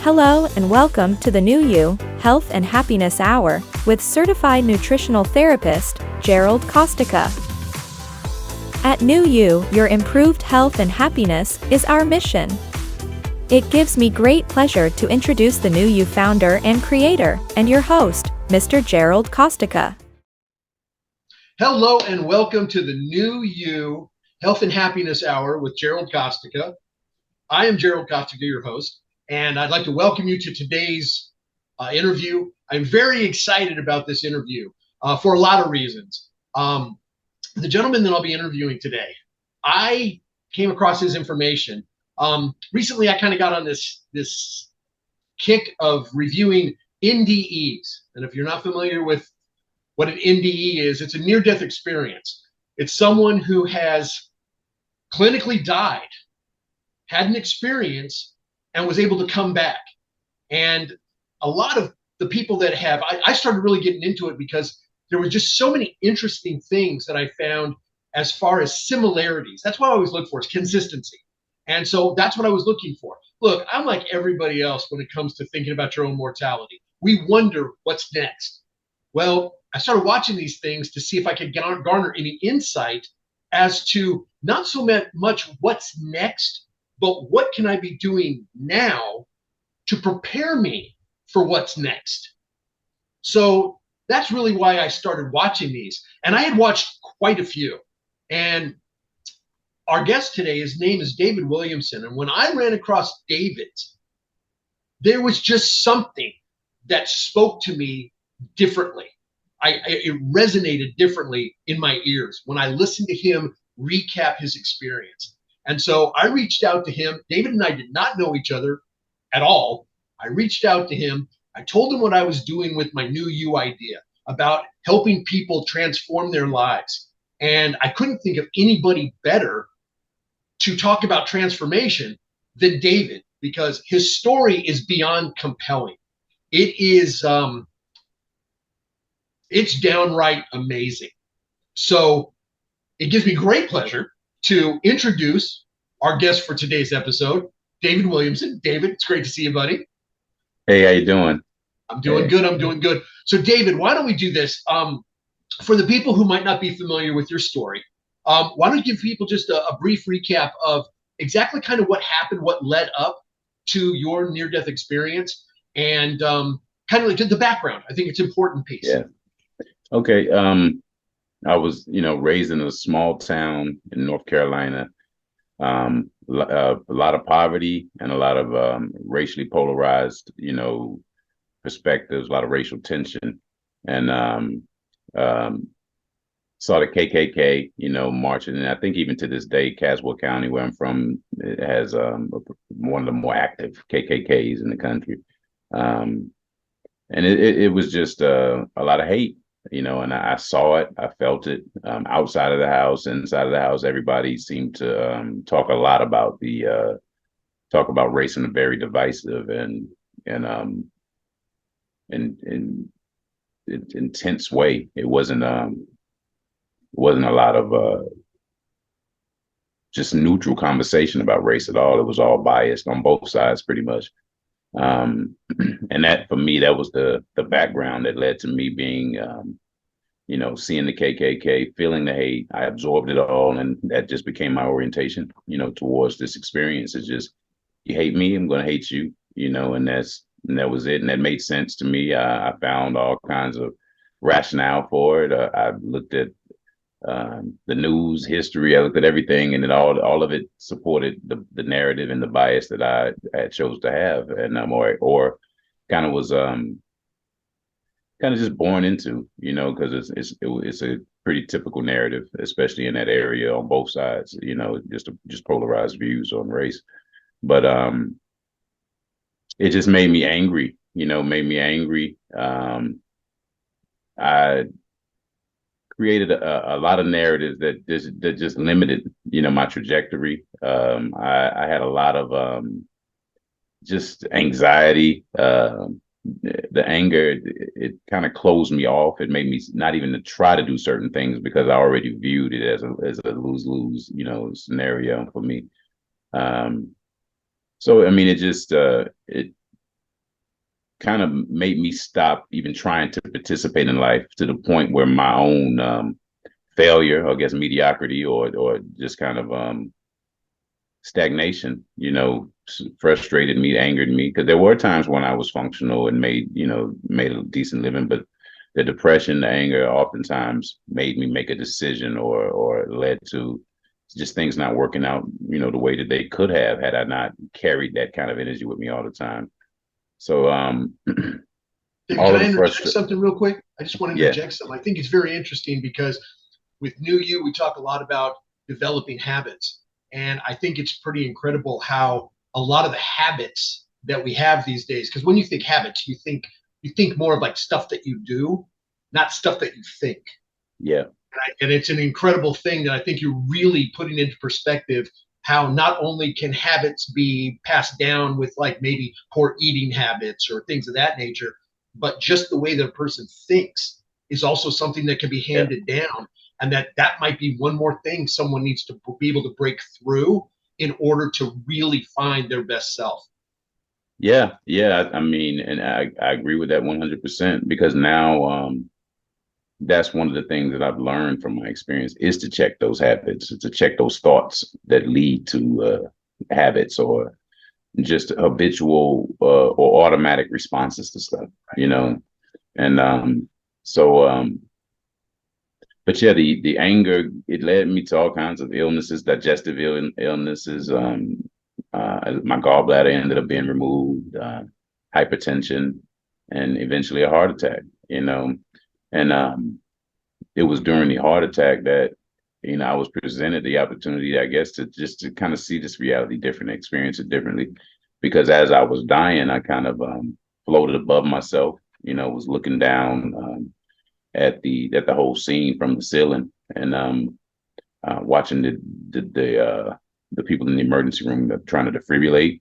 Hello and welcome to the New You, Health and Happiness Hour, with certified nutritional therapist, Gerald Kostecka. At New You, your improved health and happiness is our mission. It gives me great pleasure to introduce the New You founder and creator, and your host, Mr. Gerald Kostecka. Hello and welcome to the New You, Health and Happiness Hour with Gerald Kostecka. I am Gerald Kostecka, your host. And I'd like to welcome you to today's interview. I'm very excited about this interview for a lot of reasons. The gentleman that I'll be interviewing today, I came across his information. Recently, I kind of got on this kick of reviewing NDEs. And if you're not familiar with what an NDE is, it's a near-death experience. It's someone who has clinically died, had an experience, and was able to come back. And a lot of the people that have, I started really getting into it because there were just so many interesting things that I found as far as similarities. That's what I always look for, is consistency. And so that's what I was looking for. Look, I'm like everybody else when it comes to thinking about your own mortality. We wonder what's next. Well, I started watching these things to see if I could garner any insight as to not so much what's next, but what can I be doing now to prepare me for what's next? So that's really why I started watching these. And I had watched quite a few. And our guest today, his name is David Williamson. And when I ran across David, there was just something that spoke to me differently. It resonated differently in my ears when I listened to him recap his experience. And so I reached out to him. David and I did not know each other at all. I reached out to him. I told him what I was doing with my New You idea about helping people transform their lives. And I couldn't think of anybody better to talk about transformation than David, because his story is beyond compelling. It is, it's downright amazing. So it gives me great pleasure to introduce our guest for today's episode, David Williamson. David, it's great to see you, buddy. Hey, how you doing? I'm doing good. I'm doing good. So, David, why don't we do this? For the people who might not be familiar with your story, why don't you give people just a brief recap of exactly kind of what happened, what led up to your near-death experience, and kind of like the background. I think it's an important piece. Yeah. Okay. I was, raised in a small town in North Carolina. A lot of poverty and a lot of racially polarized, perspectives, a lot of racial tension, and saw the KKK, marching. And I think even to this day, Caswell County, where I'm from, it has one of the more active KKKs in the country. And it was just a lot of hate. And I saw it, I felt it, outside of the house, inside of the house. Everybody seemed to talk a lot about talk about race in a very divisive and intense way. It wasn't a lot of just neutral conversation about race at all. It was all biased on both sides, pretty much. And that, for me, that was the background that led to me being, seeing the KKK, feeling the hate. I absorbed it all, and that just became my orientation, towards this experience. It's just, you hate me, I'm going to hate you, and that was it. And that made sense to me. I found all kinds of rationale for it. I looked at the news, history. I looked at everything, and all of it supported the narrative and the bias that I chose to have, and or kind of was kind of just born into, because it's a pretty typical narrative, especially in that area on both sides. Just polarized views on race, but it just made me angry. I created a lot of narratives that just limited, my trajectory. I had a lot of just anxiety. The anger, it kind of closed me off. It made me not even to try to do certain things because I already viewed it as a lose-lose, scenario for me. So I mean, it just kind of made me stop even trying to participate in life, to the point where my own failure, or I guess mediocrity, or just kind of stagnation, frustrated me, angered me. Because there were times when I was functional and made a decent living, but the depression, the anger, oftentimes made me make a decision, or led to just things not working out, the way that they could have, had I not carried that kind of energy with me all the time. So, Can all of I the interject frustration. something real quick? I just want to Yeah, interject something. I think it's very interesting because with New You, we talk a lot about developing habits. And I think it's pretty incredible how a lot of the habits that we have these days, because when you think habits, you think more of like stuff that you do, not stuff that you think. yeah, And it's an incredible thing that I think you're really putting into perspective how not only can habits be passed down with like maybe poor eating habits or things of that nature, but just the way that a person thinks is also something that can be yeah. handed down. And that might be one more thing someone needs to be able to break through in order to really find their best self. Yeah, yeah. I mean, and I agree with that 100%, because now that's one of the things that I've learned from my experience, is to check those habits, to check those thoughts that lead to habits, or just habitual or automatic responses to stuff, and so but yeah, the anger, it led me to all kinds of illnesses, digestive illnesses. My gallbladder ended up being removed, hypertension, and eventually a heart attack. And it was during the heart attack that I was presented the opportunity, I guess, to kind of see this reality different, experience it differently. Because as I was dying, I kind of floated above myself. Was looking down at the whole scene from the ceiling, and watching the people in the emergency room trying to defibrillate.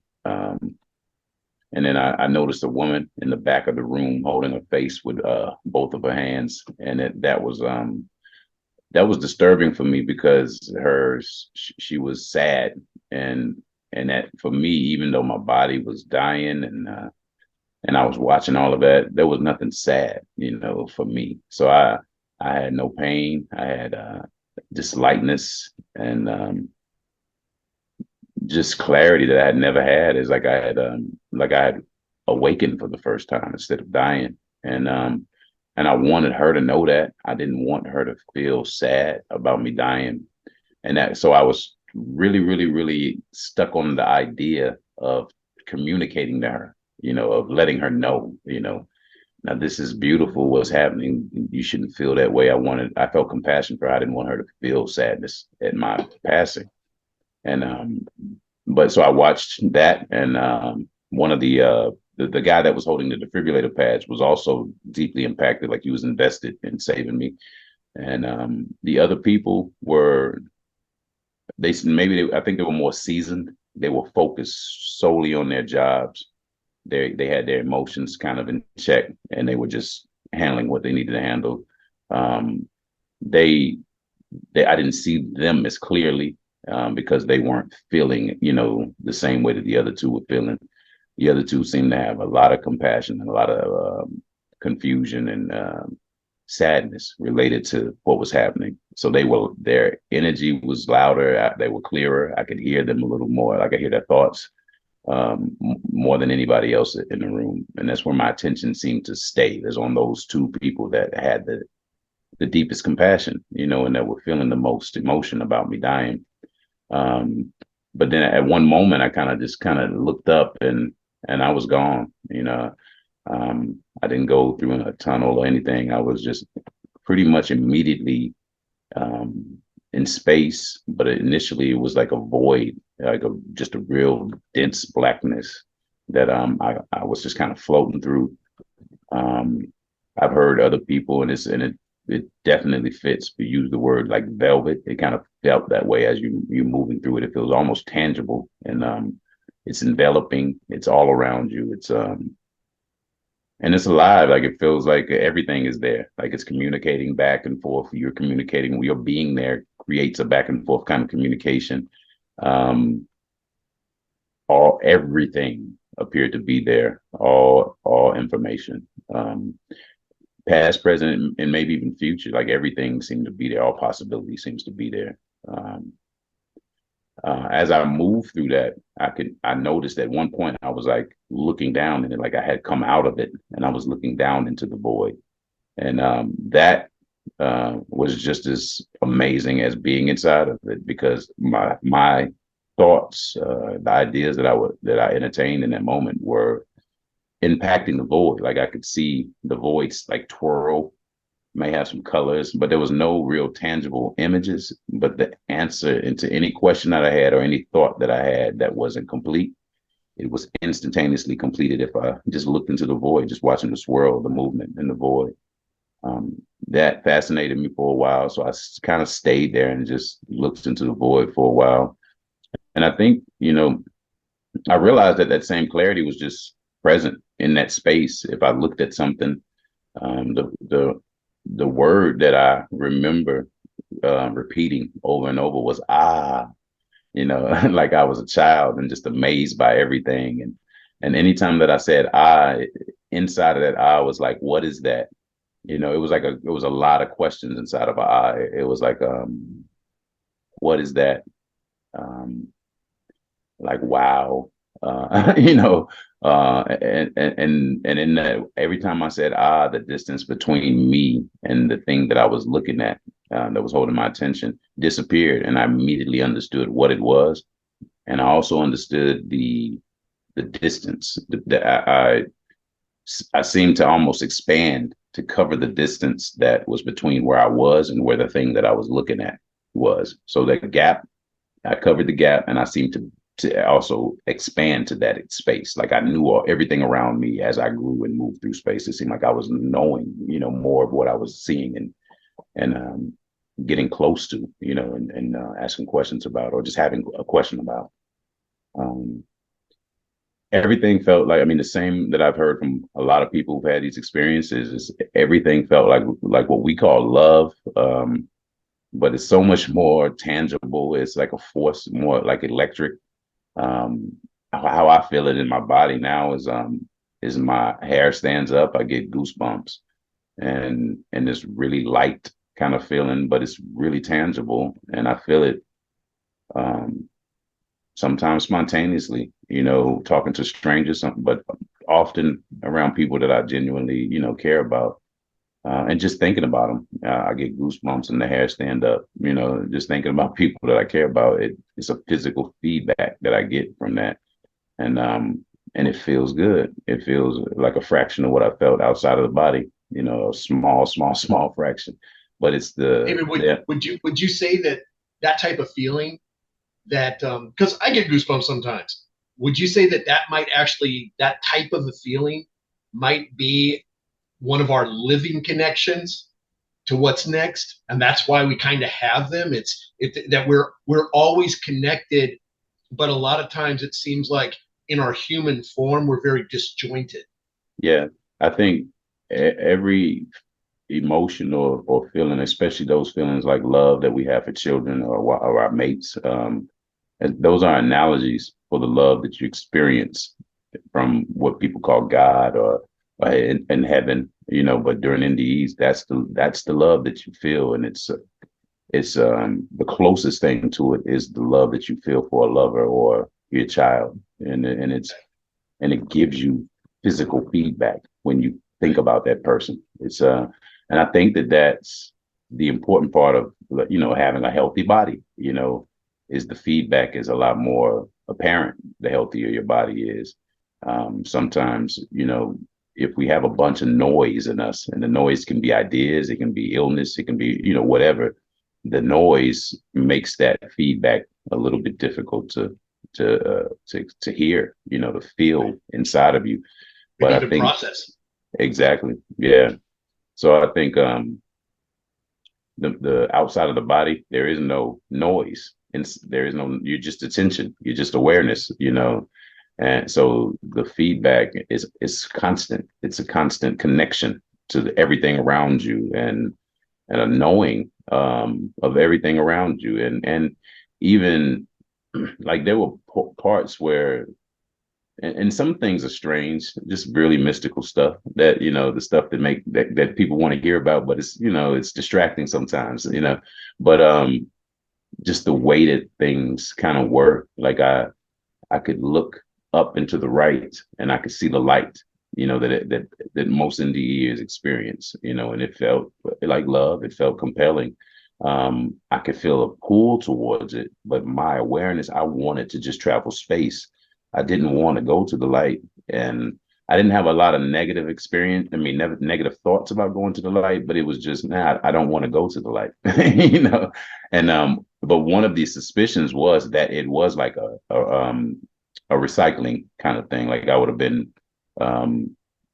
And then I noticed a woman in the back of the room holding her face with both of her hands, and that was disturbing for me, because she was sad, and that, for me, even though my body was dying, and I was watching all of that, there was nothing sad, for me. So I had no pain. I had just lightness, and just clarity that I had never had. Is like I had awakened for the first time instead of dying. And I wanted her to know that. I didn't want her to feel sad about me dying. So I was really, really, really stuck on the idea of communicating to her, of letting her know, now this is beautiful, what's happening. You shouldn't feel that way. I felt compassion for her. I didn't want her to feel sadness at my passing. And but so I watched that, and one of the guy that was holding the defibrillator pads was also deeply impacted, like he was invested in saving me. And the other people were, I think they were more seasoned. They were focused solely on their jobs. They had their emotions kind of in check, and they were just handling what they needed to handle. Um, they, I didn't see them as clearly, because they weren't feeling, the same way that the other two were feeling. The other two seemed to have a lot of compassion and a lot of confusion and sadness related to what was happening. So their energy was louder. They were clearer. I could hear them a little more. I could hear their thoughts more than anybody else in the room. And that's where my attention seemed to stay, is on those two people that had the deepest compassion, and that were feeling the most emotion about me dying. But then at one moment, I kind of looked up, and I was gone. I didn't go through a tunnel or anything. I was just pretty much immediately in space. But initially, it was like a void, like just a real dense blackness that I was just kind of floating through. I've heard other people, and it definitely fits. We use the word like velvet. It kind of felt that way as you're moving through it. It feels almost tangible, and it's enveloping. It's all around you. And it's alive. Like, it feels like everything is there. Like, it's communicating back and forth. You're communicating. Your being there creates a back and forth kind of communication. Everything appeared to be there, all information, past, present, and maybe even future. Like everything seemed to be there. All possibility seems to be there. Um, as I moved through that, I noticed at one point I was like looking down and like I had come out of it and I was looking down into the void. And that was just as amazing as being inside of it, because my thoughts, the ideas that I entertained in that moment were impacting the void. Like I could see the voids like twirl, may have some colors, but there was no real tangible images. But the answer into any question that I had or any thought that I had that wasn't complete, it was instantaneously completed if I just looked into the void, just watching the swirl, the movement in the void. That fascinated me for a while. So I kind of stayed there and just looked into the void for a while. And I think, I realized that that same clarity was just present in that space. If I looked at something, the word that I remember repeating over and over was like I was a child and just amazed by everything. And anytime that I said inside of that was like, what is that? It was a lot of questions inside of it was like, what is that? Like, wow, and in that, every time I said, the distance between me and the thing that I was looking at, that was holding my attention disappeared. And I immediately understood what it was. And I also understood the distance that I seemed to almost expand to cover the distance that was between where I was and where the thing that I was looking at was. So that gap, I covered the gap, and I seemed to also expand to that space. Like I knew everything around me as I grew and moved through space. It seemed like I was knowing, more of what I was seeing and getting close to, and asking questions about, or just having a question about. Everything felt like, the same that I've heard from a lot of people who've had these experiences is everything felt like what we call love. But it's so much more tangible. It's like a force, more like electric. How I feel it in my body now is my hair stands up. I get goosebumps and this really light kind of feeling, but it's really tangible. And I feel it sometimes spontaneously, talking to strangers, but often around people that I genuinely, care about. And just thinking about them, I get goosebumps and the hair stand up. Just thinking about people that I care about. It's a physical feedback that I get from that, and it feels good. It feels like a fraction of what I felt outside of the body. A small fraction, but it's David, would you say that type of feeling, that because I get goosebumps sometimes, would you say that that type of a feeling might be one of our living connections to what's next, and that's why we kind of have them? It's that we're always connected, but a lot of times it seems like in our human form we're very disjointed. Yeah, I think every emotion or feeling, especially those feelings like love that we have for children or our mates, and those are analogies for the love that you experience from what people call God or in heaven, but during NDEs, that's the love that you feel. And it's the closest thing to it is the love that you feel for a lover or your child. And it gives you physical feedback when you think about that person. And I think that that's the important part of, having a healthy body, is the feedback is a lot more apparent the healthier your body is. Sometimes, if we have a bunch of noise in us, and the noise can be ideas, it can be illness, it can be, whatever, the noise makes that feedback a little bit difficult to hear, to feel inside of you. But I think process. Exactly. Yeah. So I think the outside of the body, there is no noise, and you're just attention, you're just awareness, and so the feedback is constant. It's a constant connection to everything around you, and a knowing of everything around you, and even like there were parts where and some things are strange, just really mystical stuff that, the stuff that people want to hear about, but it's, it's distracting sometimes, but just the way that things kind of work. Like I could look up into the right and I could see the light, that most NDEers experience, and it felt like love. It felt compelling. I could feel a pull towards it, but my awareness, I wanted to just travel space. I didn't want to go to the light. And I didn't have a lot of negative experience. I mean, never negative thoughts about going to the light, but it was just, nah, I don't want to go to the light, And but one of these suspicions was that it was like a recycling kind of thing. Like I would have been,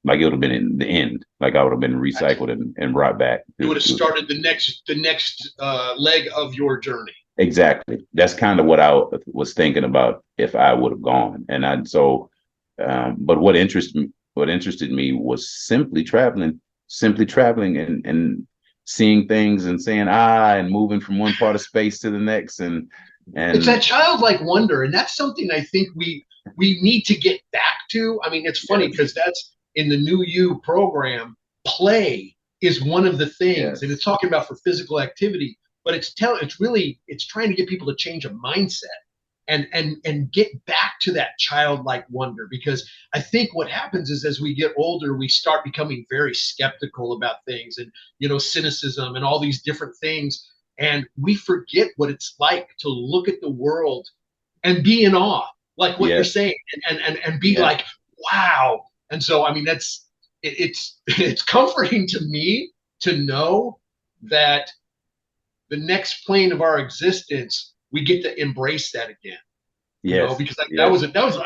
like it would have been in the end. Like I would have been recycled and brought back. It would have started the next leg of your journey. Exactly. That's kind of what I was thinking about if I would have gone. But what interested me was simply traveling and seeing things and saying and moving from one part of space to the next, and it's that childlike wonder, and that's something I think we need to get back to. I mean, it's funny because that's in the New You program. Play is one of the things, and it's talking about for physical activity, but it's trying to get people to change a mindset and get back to that childlike wonder. Because I think what happens is as we get older, we start becoming very skeptical about things, and cynicism and all these different things, and we forget what it's like to look at the world and be in awe, like what you're saying, and be like, wow. And so, I mean, it's comforting to me to know that the next plane of our existence, we get to embrace that again. Because I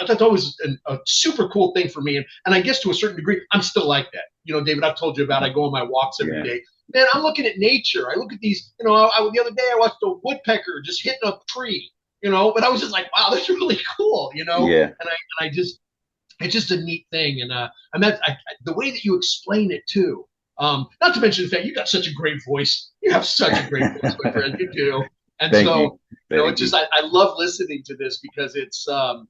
thought that was a super cool thing for me. And I guess to a certain degree, I'm still like that. David, I've told you about, I go on my walks every day. Man, I'm looking at nature. I look at these, the other day I watched a woodpecker just hitting a tree, but I was just like, wow, that's really cool, And I just, it's just a neat thing. And the way that you explain it too, not to mention the fact you got such a great voice. You have such a great voice, my friend. You do. And it's just, I love listening to this because it's so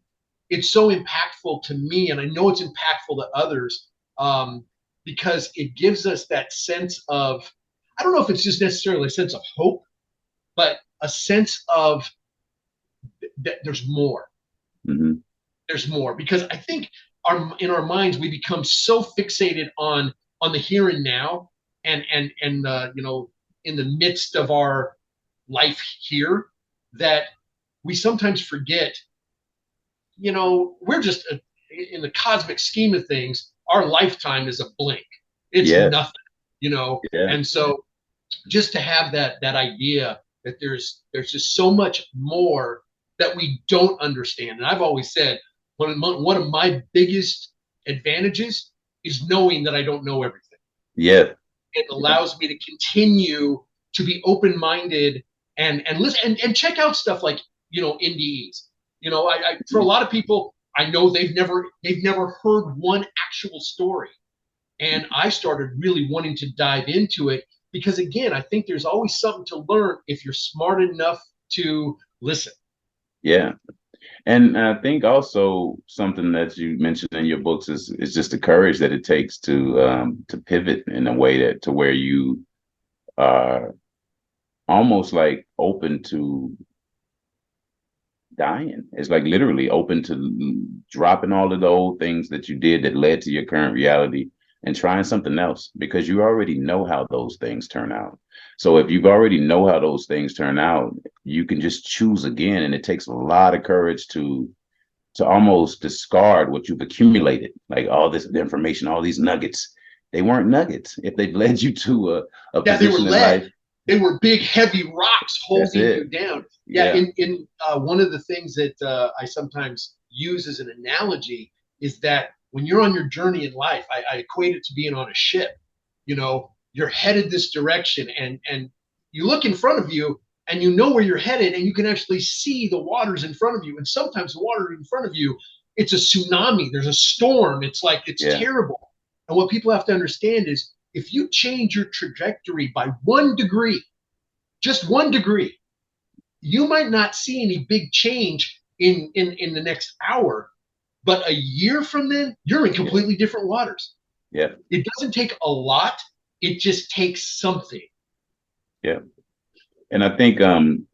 impactful to me, and I know it's impactful to others, because it gives us that sense of, I don't know if it's just necessarily a sense of hope, but a sense of that there's more. Mm-hmm. There's more, because I think in our minds we become so fixated on the here and now, and in the midst of our life here, that we sometimes forget, we're just in the cosmic scheme of things, our lifetime is a blink. It's nothing, and so just to have that idea that there's just so much more that we don't understand. And I've always said one of my biggest advantages is knowing that I don't know everything. It allows me to continue to be open-minded and listen and check out stuff like NDEs. I for a lot of people, I know they've never heard one actual story, and I started really wanting to dive into it because, again, I think there's always something to learn if you're smart enough to listen. And I think also something that you mentioned in your books is just the courage that it takes to pivot in a way to where you are almost like open to dying. It's like literally open to dropping all of the old things that you did that led to your current reality and trying something else, because you already know how those things turn out. So if you already know how those things turn out, you can just choose again. And it takes a lot of courage to almost discard what you've accumulated, like all this information, all these nuggets. They weren't nuggets. If they led you to a position in life, they were big, heavy rocks holding you down. In one of the things that I sometimes use as an analogy is that when you're on your journey in life, I equate it to being on a ship. You're headed this direction, and you look in front of you and you know where you're headed, and you can actually see the waters in front of you. And sometimes the water in front of you, it's a tsunami. There's a storm. It's like, it's terrible. And what people have to understand is if you change your trajectory by 1 degree, just 1 degree, you might not see any big change in the next hour, But a year from then, you're in completely different waters. Yeah. It doesn't take a lot. It just takes something. Yeah. And I think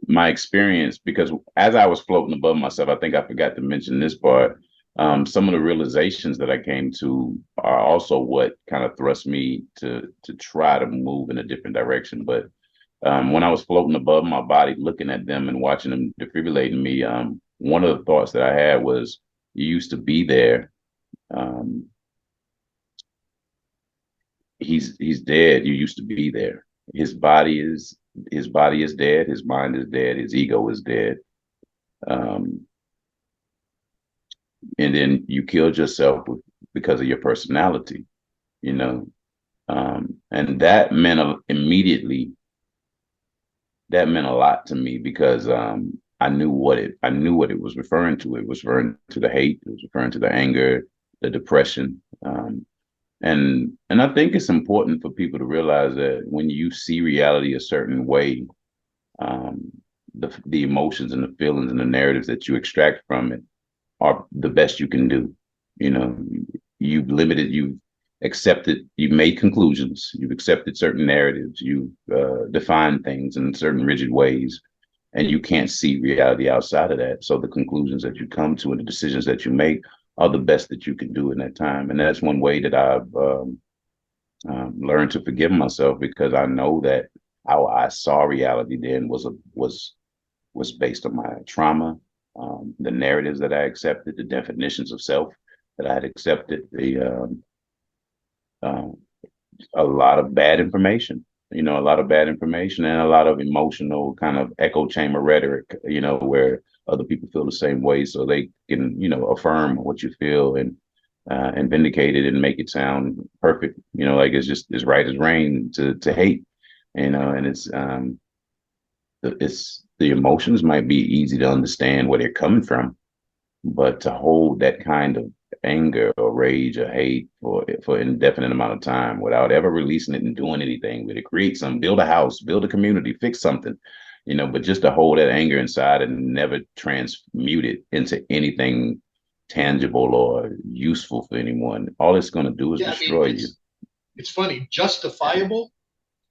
my experience, because as I was floating above myself, I think I forgot to mention this part. Some of the realizations that I came to are also what kind of thrust me to try to move in a different direction. But when I was floating above my body, looking at them and watching them defibrillating me, one of the thoughts that I had was, "You used to be there. Um, he's dead. You used to be there. His body is dead. His mind is dead. His ego is dead. Um, and then you killed yourself because of your personality, you know." And that meant immediately. That meant a lot to me because I knew what it was referring to. It was referring to the hate. It was referring to the anger, the depression. And I think it's important for people to realize that when you see reality a certain way, um, the emotions and the feelings and the narratives that you extract from it are the best you can do. You know, you've limited, you've accepted, you've made conclusions, you've accepted certain narratives, you've defined things in certain rigid ways, and you can't see reality outside of that. So the conclusions that you come to and the decisions that you make are the best that you can do in that time. And that's one way that I've learned to forgive myself, because I know that how I saw reality then was based on my trauma, the narratives that I accepted, the definitions of self that I had accepted, uh, a lot of bad information, a lot of bad information and a lot of emotional kind of echo chamber rhetoric, where other people feel the same way, so they can, affirm what you feel and vindicate it and make it sound perfect, like it's just as right as rain to hate, and it's the emotions might be easy to understand where they're coming from, but to hold that kind of anger or rage or hate for an indefinite amount of time without ever releasing it and doing anything with it, build a house, build a community, fix something, but just to hold that anger inside and never transmute it into anything tangible or useful for anyone, all it's going to do is destroy you. It's funny, justifiable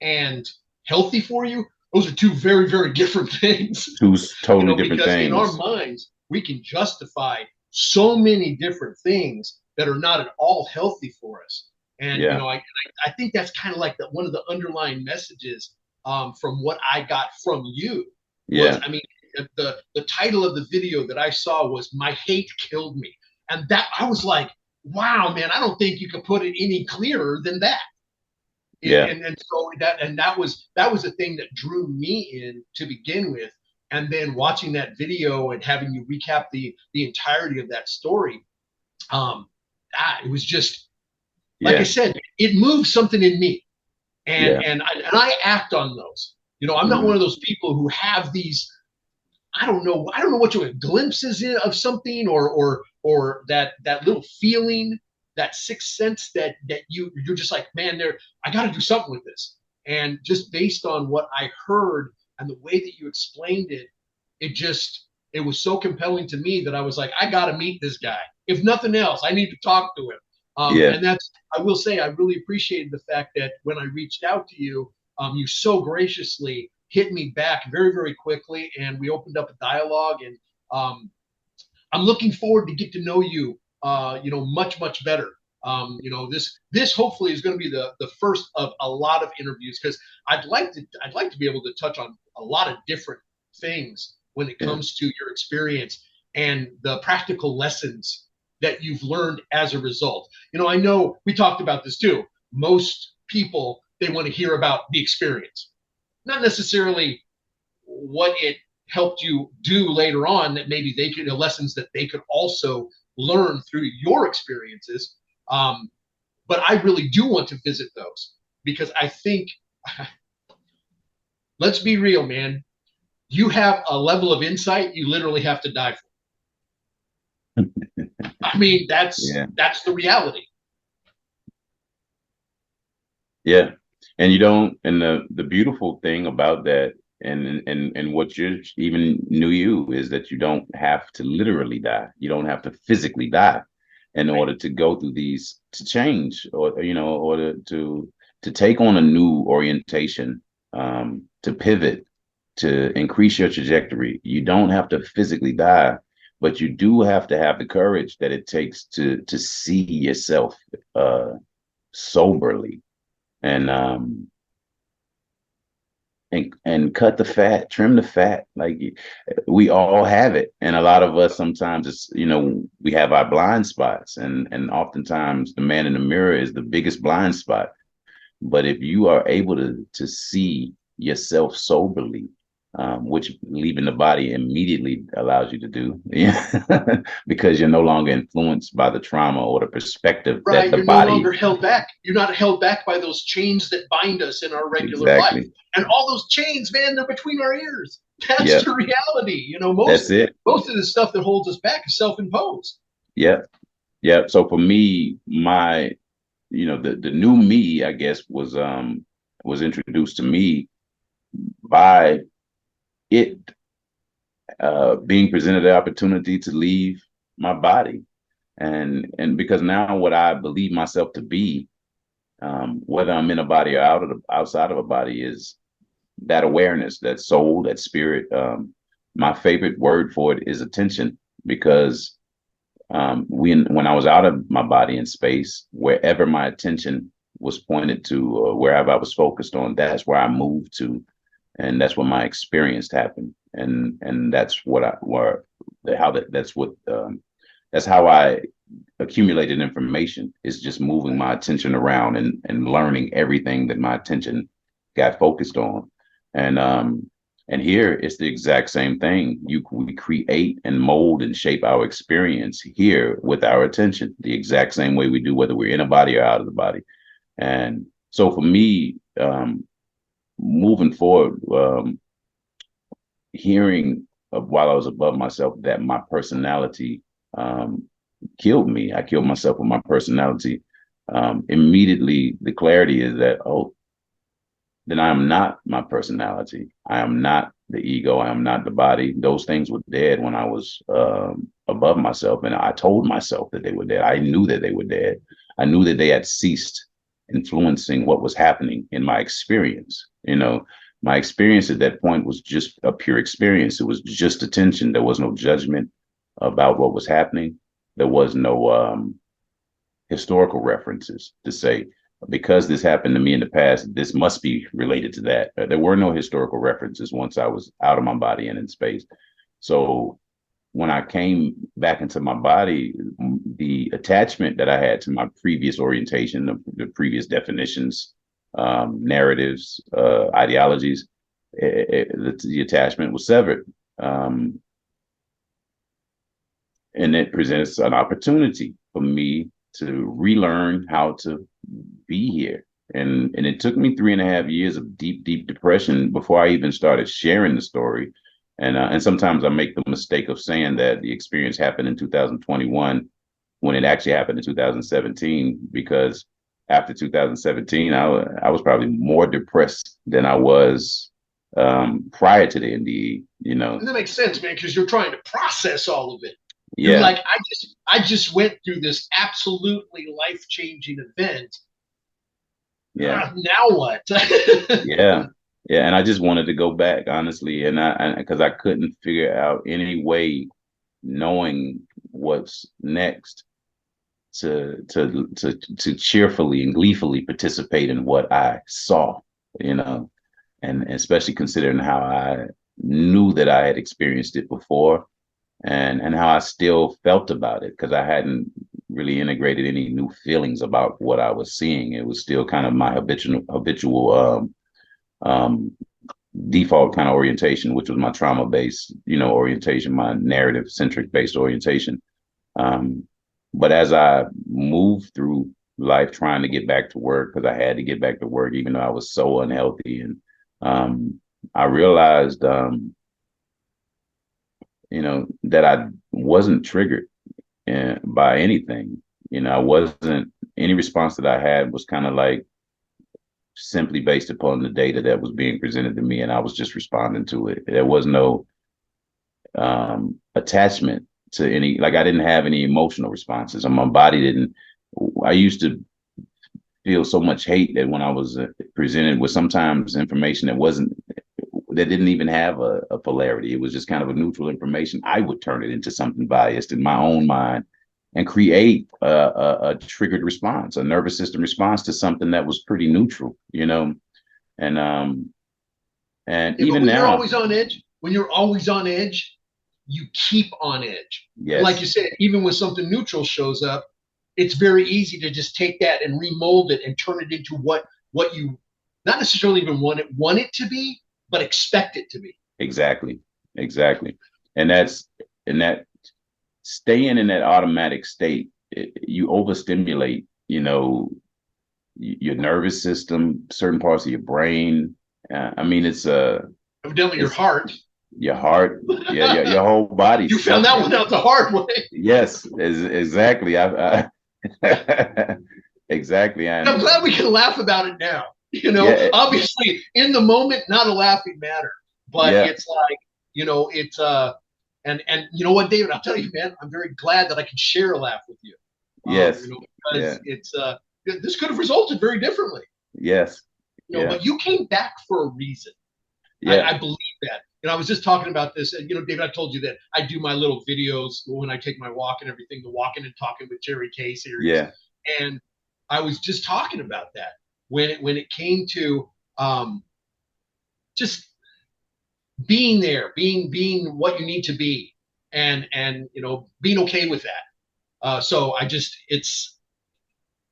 and healthy for you, those are two very, very different things. Two totally different because things. In our minds, we can justify so many different things that are not at all healthy for us. And I think that's kind of like one of the underlying messages from what I got from you. Yeah. The title of the video that I saw was "My Hate Killed Me," and that I was like, wow, man, I don't think you could put it any clearer than that. Yeah. And so that was the thing that drew me in to begin with. And then watching that video and having you recap the entirety of that story, it was just, like I said, it moved something in me, and I act on those. I'm not one of those people who have these, I don't know what you glimpses of something or that little feeling, that sixth sense that you're just like, man, I got to do something with this. And just based on what I heard and the way that you explained it, it was so compelling to me that I was like, I got to meet this guy. If nothing else, I need to talk to him. And I will say, I really appreciated the fact that when I reached out to you, you so graciously hit me back very, very quickly, and we opened up a dialogue. And I'm looking forward to get to know you, much, much better. This hopefully is going to be the first of a lot of interviews, because I'd like to be able to touch on a lot of different things when it comes to your experience and the practical lessons that you've learned as a result. I know we talked about this too. Most people, they want to hear about the experience, not necessarily what it helped you do later on, that maybe the lessons that they could also learn through your experiences. But I really do want to visit those, because I think, let's be real, man, you have a level of insight you literally have to die for. That's the reality. Yeah. And and the beautiful thing about that And what you're even knew you is that you don't have to literally die. You don't have to physically die in order to go through these to change or or to take on a new orientation, to pivot, to increase your trajectory. You don't have to physically die, but you do have to have the courage that it takes to see yourself soberly and and cut the fat, trim the fat. Like we all have it, and a lot of us sometimes it's we have our blind spots, and oftentimes the man in the mirror is the biggest blind spot. But if you are able to see yourself soberly, which leaving the body immediately allows you to do, yeah, because you're no longer influenced by the trauma or the perspective that Right. the You're no body. longer held back. You're not held back by those chains that bind us in our regular life. Exactly. And all those chains, man, they're between our ears. That's Yeah, the reality. that's it. Most of the stuff that holds us back is self-imposed. Yeah, yeah. So for me, my the new me, I guess, was introduced to me by it being presented the opportunity to leave my body, and because now what I believe myself to be, whether I'm in a body or outside of a body, is that awareness, that soul, that spirit. My favorite word for it is attention, because when I was out of my body in space, wherever my attention was pointed to, or wherever I was focused on, that's where I moved to, and that's what my experience happened, and that's what that's how I accumulated information, is just moving my attention around and learning everything that my attention got focused on. And here it's the exact same thing. We create and mold and shape our experience here with our attention, the exact same way we do whether we're in a body or out of the body. And so for me, moving forward, hearing while I was above myself that my personality killed me. I killed myself with my personality. Immediately, the clarity is that, oh, then I am not my personality. I am not the ego. I am not the body. Those things were dead when I was above myself. And I told myself that they were dead. I knew that they were dead. I knew that they had ceased influencing what was happening in my experience. My experience at that point was just a pure experience. It was just attention. There was no judgment about what was happening. There was no historical references to say, because this happened to me in the past, this must be related to that. There were no historical references once I was out of my body and in space. So when I came back into my body, the attachment that I had to my previous orientation, the previous definitions, narratives, ideologies, the attachment was severed. And it presents an opportunity for me to relearn how to be here. And it took me 3.5 years of deep depression before I even started sharing the story. And sometimes I make the mistake of saying that the experience happened in 2021 when it actually happened in 2017, because after 2017, I was probably more depressed than I was prior to the NDE. And that makes sense, man, because you're trying to process all of it. Yeah. You're like, I just went through this absolutely life-changing event. Yeah. Now what? Yeah. Yeah. And I just wanted to go back, honestly. Because I couldn't figure out any way, knowing what's next, to cheerfully and gleefully participate in what I saw, and especially considering how I knew that I had experienced it before, and how I still felt about it, because I hadn't really integrated any new feelings about what I was seeing. It was still kind of my habitual default kind of orientation, which was my trauma-based, orientation, my narrative-centric based orientation. But as I moved through life trying to get back to work, because I had to get back to work, even though I was so unhealthy, and I realized, that I wasn't triggered by anything. I wasn't, any response that I had was kind of like simply based upon the data that was being presented to me, and I was just responding to it. There was no attachment to any, like I didn't have any emotional responses, and my body didn't. I used to feel so much hate that when I was presented with sometimes information that didn't even have a polarity, it was just kind of a neutral information, I would turn it into something biased in my own mind and create a triggered response, a nervous system response to something that was pretty neutral, and Yeah, even but when you're now, always on edge, you keep on edge. And like yes, you said, even when something neutral shows up, it's very easy to just take that and remold it and turn it into what you not necessarily even want it to be, but expect it to be. exactly, exactly, and that staying in that automatic state, you overstimulate, your nervous system, certain parts of your brain. I mean, Evidently, your it's heart. your heart, yeah, your whole body You found that suffers. one out the hard way. Yes, exactly. Exactly. I'm And glad we can laugh about it now. yeah, Obviously, in the moment, not a laughing matter, but yeah, it's like, it's and you know what, David, I'll tell you, man, I'm very glad that I can share a laugh with you. yes, Because yeah, it's this could have resulted very differently. yes, yeah, But you came back for a reason. yeah, I believe that. I was just talking about this. David, I told you that I do my little videos when I take my walk and everything, the Walking and Talking with Jerry K series. yeah, And I was just talking about that when it came to just being there, being what you need to be, and being okay with that. So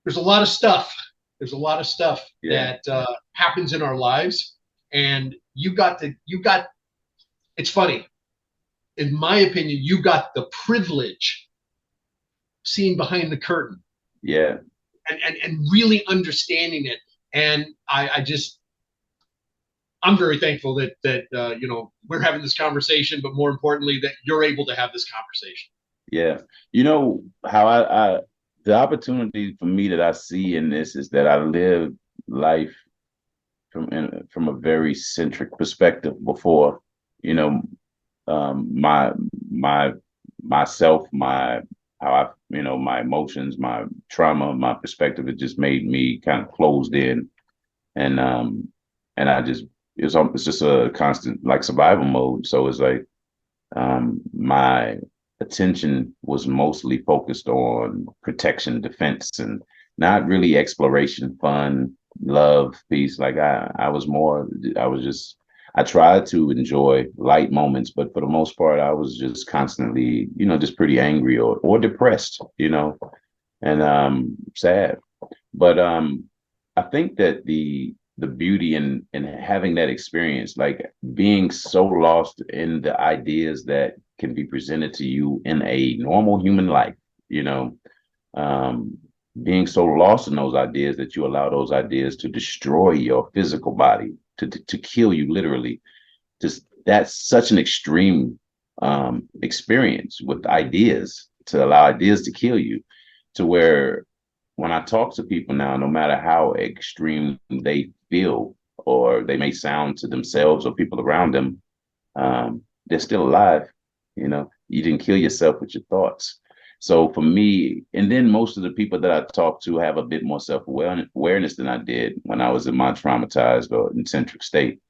there's a lot of stuff. There's a lot of stuff yeah, that happens in our lives, and it's funny. In my opinion, you got the privilege seeing behind the curtain yeah, and really understanding it. And I'm very thankful that we're having this conversation, but more importantly, that you're able to have this conversation. yeah. You know how the opportunity for me that I see in this is that I live life from a very centric perspective before, you know, my my myself, my how I, my emotions, my trauma, my perspective, it just made me kind of closed in, and I just it's just a constant like survival mode. So it's like my attention was mostly focused on protection, defense, and not really exploration, fun, love, peace. Like I tried to enjoy light moments, but for the most part, I was just constantly, just pretty angry or depressed, and sad. But I think that the beauty in having that experience, like being so lost in the ideas that can be presented to you in a normal human life, you know, um, being so lost in those ideas that you allow those ideas to destroy your physical body, to kill you literally. Just that's such an extreme experience with ideas, to allow ideas to kill you, to where when I talk to people now, no matter how extreme they feel or they may sound to themselves or people around them, they're still alive. You didn't kill yourself with your thoughts. So for me, and then most of the people that I talk to have a bit more self-awareness than I did when I was in my traumatized or eccentric state.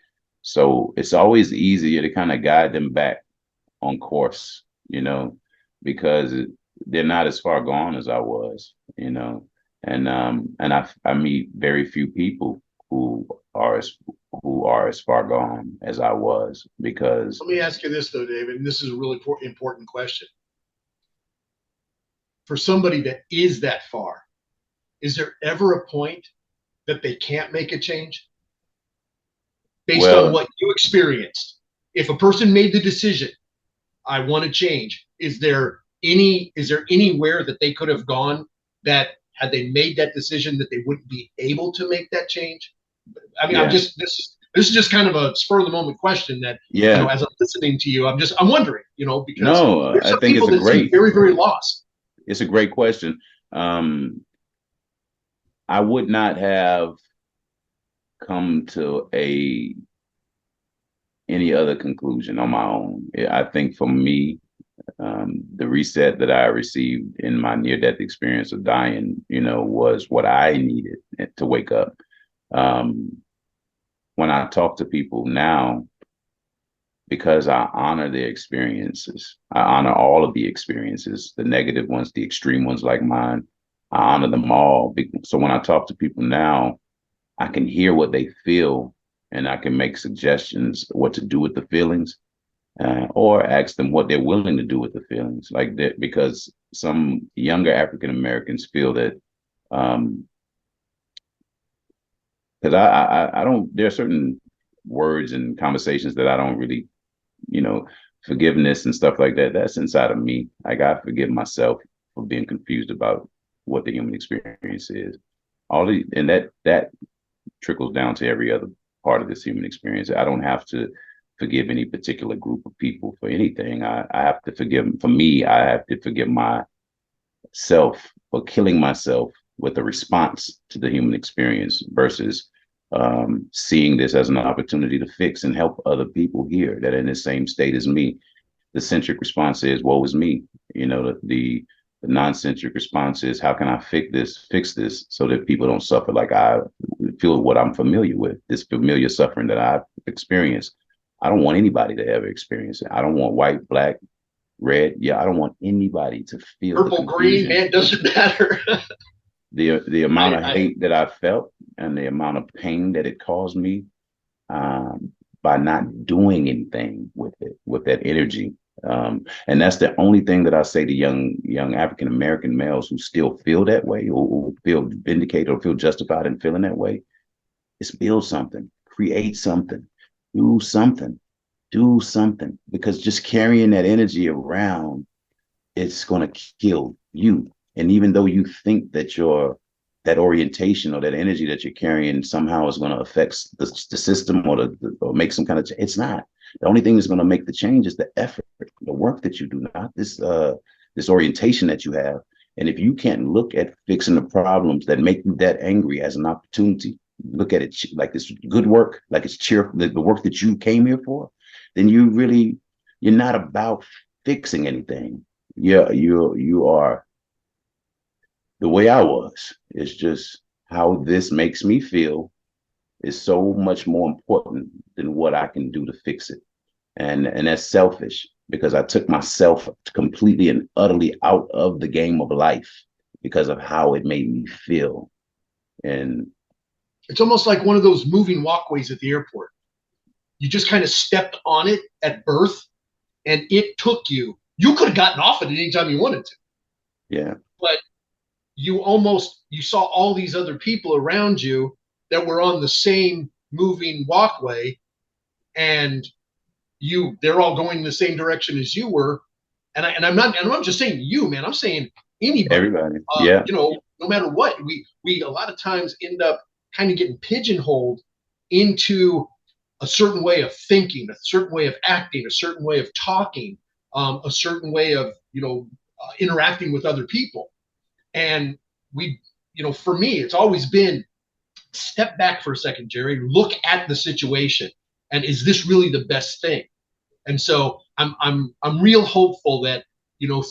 So it's always easier to kind of guide them back on course, because they're not as far gone as I was, and I meet very few people who are as far gone as I was, because Let me ask you this though, David, and this is a really important question. For somebody that is that far, is there ever a point that they can't make a change based on well, what you experienced? If a person made the decision, I want to change, is there anywhere that they could have gone that had they made that decision that they wouldn't be able to make that change? I mean, yeah, this is just kind of a spur of the moment question that, yeah, as I'm listening to you, I'm wondering, because no, there's I some think people that seem very, very lost. it's a great question. I would not have come to any other conclusion on my own. I think for me, the reset that I received in my near-death experience of dying, was what I needed to wake up. When I talk to people now, because I honor their experiences, I honor all of the experiences, the negative ones, the extreme ones like mine, I honor them all. So when I talk to people now, I can hear what they feel and I can make suggestions what to do with the feelings, or ask them what they're willing to do with the feelings, like that, because some younger African Americans feel that, because I don't, there are certain words and conversations that I don't really, forgiveness and stuff like that. That's inside of me. Like, I forgive myself for being confused about what the human experience is. And that trickles down to every other part of this human experience. I don't have to forgive any particular group of people for anything. I have to forgive, for me, I have to forgive myself for killing myself with a response to the human experience versus seeing this as an opportunity to fix and help other people here that are in the same state as me. The centric response is, woe is me. The non-centric response is, how can I fix this so that people don't suffer like I feel what I'm familiar with, this familiar suffering that I've experienced. I don't want anybody to ever experience it. I don't want white, black, red. Yeah, I don't want anybody to feel purple, green, man, doesn't matter. The amount of hate that I felt and the amount of pain that it caused me, by not doing anything with it, with that energy. And that's the only thing that I say to young African American males who still feel that way, or who feel vindicated or feel justified in feeling that way, is build something, create something, do something, because just carrying that energy around, it's going to kill you. And even though you think that that orientation or that energy that you're carrying somehow is going to affect the system or make some kind of change, it's not. The only thing that's going to make the change is the effort, the work that you do, not this orientation that you have. And if you can't look at fixing the problems that make you that angry as an opportunity, look at it like it's good work, like it's cheerful, the work that you came here for, then you're not about fixing anything. You are. The way I was, it's just how this makes me feel is so much more important than what I can do to fix it. And that's selfish, because I took myself completely and utterly out of the game of life because of how it made me feel. And it's almost like one of those moving walkways at the airport. You just kind of stepped on it at birth and it took you. You could have gotten off it anytime you wanted to. Yeah. But you saw all these other people around you that were on the same moving walkway, and they're all going in the same direction as you were. And I'm not just saying you, man, I'm saying anybody. Everybody. Yeah. No matter what, we a lot of times end up kind of getting pigeonholed into a certain way of thinking, a certain way of acting, a certain way of talking, a certain way of, interacting with other people. And for me, it's always been step back for a second, Jerry, look at the situation. And is this really the best thing? And so I'm real hopeful that,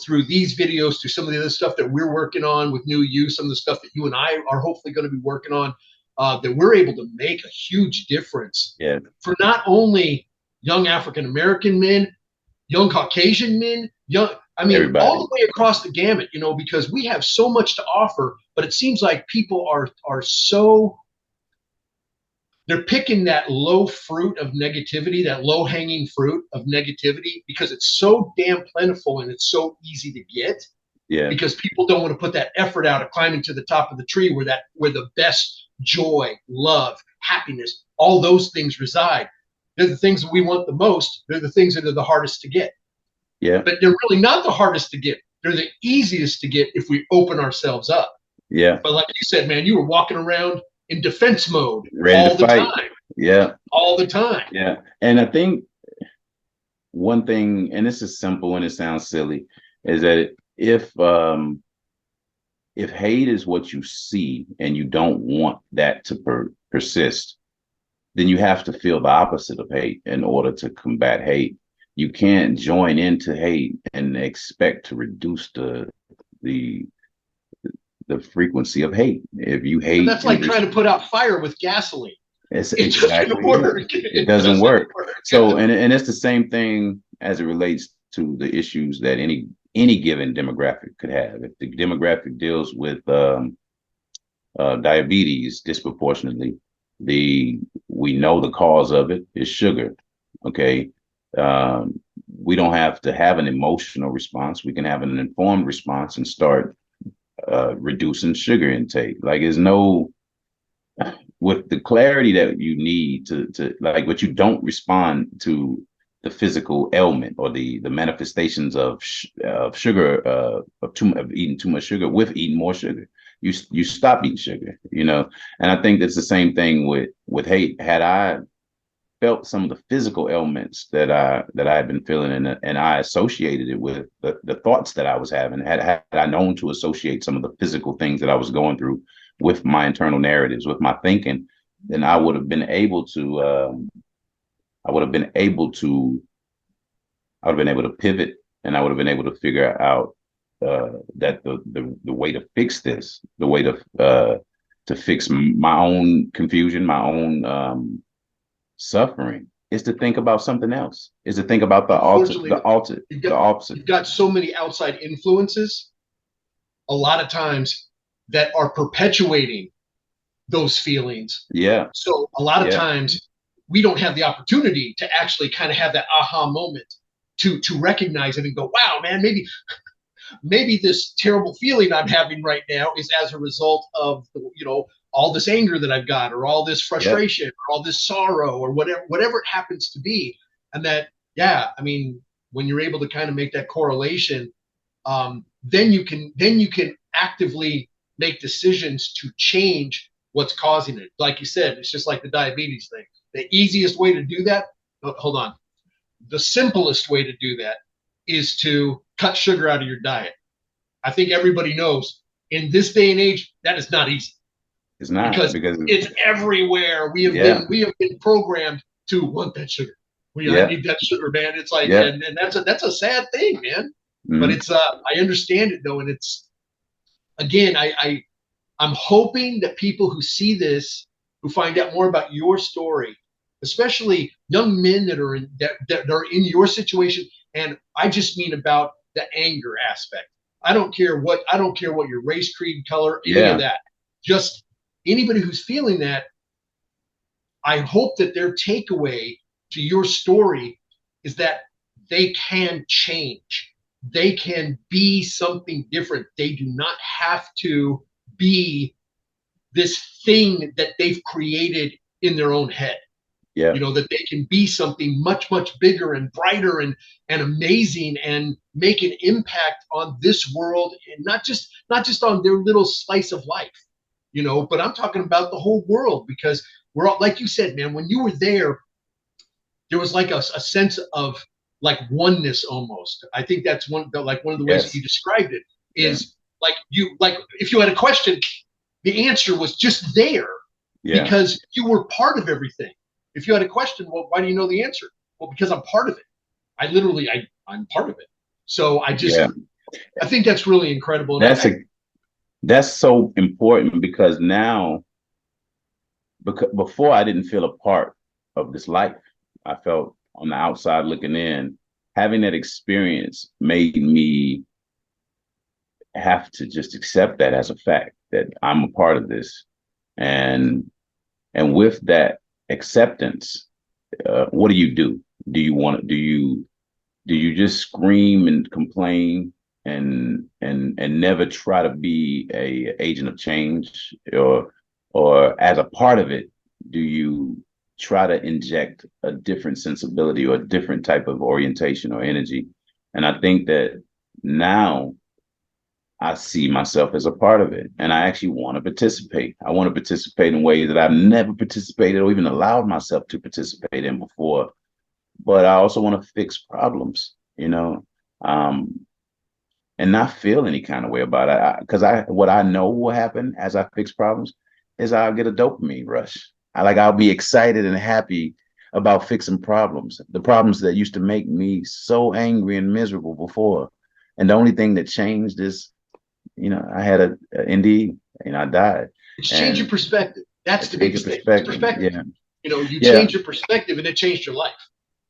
through these videos, through some of the other stuff that we're working on with New You, some of the stuff that you and I are hopefully going to be working on, that we're able to make a huge difference for not only young African-American men, young Caucasian men, everybody. All the way across the gamut, because we have so much to offer, but it seems like people are so, they're picking that low fruit of negativity, that low hanging fruit of negativity, because it's so damn plentiful and it's so easy to get. Yeah. Because people don't want to put that effort out of climbing to the top of the tree where the best joy, love, happiness, all those things reside. They're the things that we want the most. They're the things that are the hardest to get. Yeah. But they're really not the hardest to get. They're the easiest to get if we open ourselves up. Yeah. But like you said, man, you were walking around in defense mode all the time. Yeah. All the time. Yeah. And I think one thing, and this is simple and it sounds silly, is that if hate is what you see and you don't want that to persist, then you have to feel the opposite of hate in order to combat hate. You can't join into hate and expect to reduce the the frequency of hate. If you And hate, that's like trying to put out fire with gasoline. it's It just exactly doesn't work. it doesn't work. So, and it's the same thing as it relates to the issues that any given demographic could have. If the demographic deals with diabetes disproportionately, we know the cause of it is sugar. Okay, we don't have to have an emotional response. We can have an informed response and start reducing sugar intake. Like, there's no, with the clarity that you need to like, but you don't respond to the physical ailment or the manifestations of sugar, of eating too much sugar with eating more sugar. You stop eating sugar, and I think that's the same thing with hate. Had I felt some of the physical ailments that I had been feeling, and I associated it with the thoughts that I was having, had I known to associate some of the physical things that I was going through with my internal narratives, with my thinking, then I would have been able to pivot, and I would have been able to figure out that the way to fix this, the way to fix my own confusion, my own suffering, is to think about something else, is to think about the opposite. You've got so many outside influences a lot of times that are perpetuating those feelings. Yeah. So a lot of times we don't have the opportunity to actually kind of have that aha moment to recognize it and go, wow, man, maybe this terrible feeling I'm having right now is as a result of, all this anger that I've got, or all this frustration, or all this sorrow, or whatever it happens to be. And that, when you're able to kind of make that correlation, then you can actively make decisions to change what's causing it. Like you said, it's just like the diabetes thing. The easiest way to do that, hold on. The simplest way to do that is to cut sugar out of your diet. I think everybody knows in this day and age, that is not easy. It's not, because it's everywhere. We have been programmed to want that sugar. I need that sugar, man. It's like, and that's a sad thing, man. Mm-hmm. But it's I understand it though, and it's, again, I'm hoping that people who see this, who find out more about your story, especially young men that are in your situation, and I just mean about the anger aspect. I don't care what your race, creed, color, any of that. Just anybody who's feeling that, I hope that their takeaway to your story is that they can change. They can be something different. They do not have to be this thing that they've created in their own head. Yeah. That they can be something much, much bigger and brighter and amazing, and make an impact on this world, and not just on their little slice of life. But I'm talking about the whole world, because we're all, like you said, man, when you were there was like a sense of like oneness almost. I think that's one of the ways that you described it is like if you had a question, the answer was just there because you were part of everything. If you had a question, well, why do you know the answer? Well, because I'm part of it. I'm part of it. So I think that's really incredible. That's so important, because now, before I didn't feel a part of this life. I felt on the outside looking in. Having that experience made me have to just accept that as a fact, that I'm a part of this. And with that acceptance, what do? Do you just scream and complain and never try to be a agent of change, or as a part of it, do you try to inject a different sensibility or a different type of orientation or energy? And I think that now I see myself as a part of it, and I actually want to participate. I want to participate in ways that I've never participated or even allowed myself to participate in before. But I also want to fix problems, and not feel any kind of way about it. Because what I know will happen as I fix problems is I'll get a dopamine rush. I'll be excited and happy about fixing problems, the problems that used to make me so angry and miserable before. And the only thing that changed is, I had a NDE and I died. It's change your And perspective. That's the change biggest your thing. It's perspective. perspective. Yeah. You Yeah. change your perspective and it changed your life.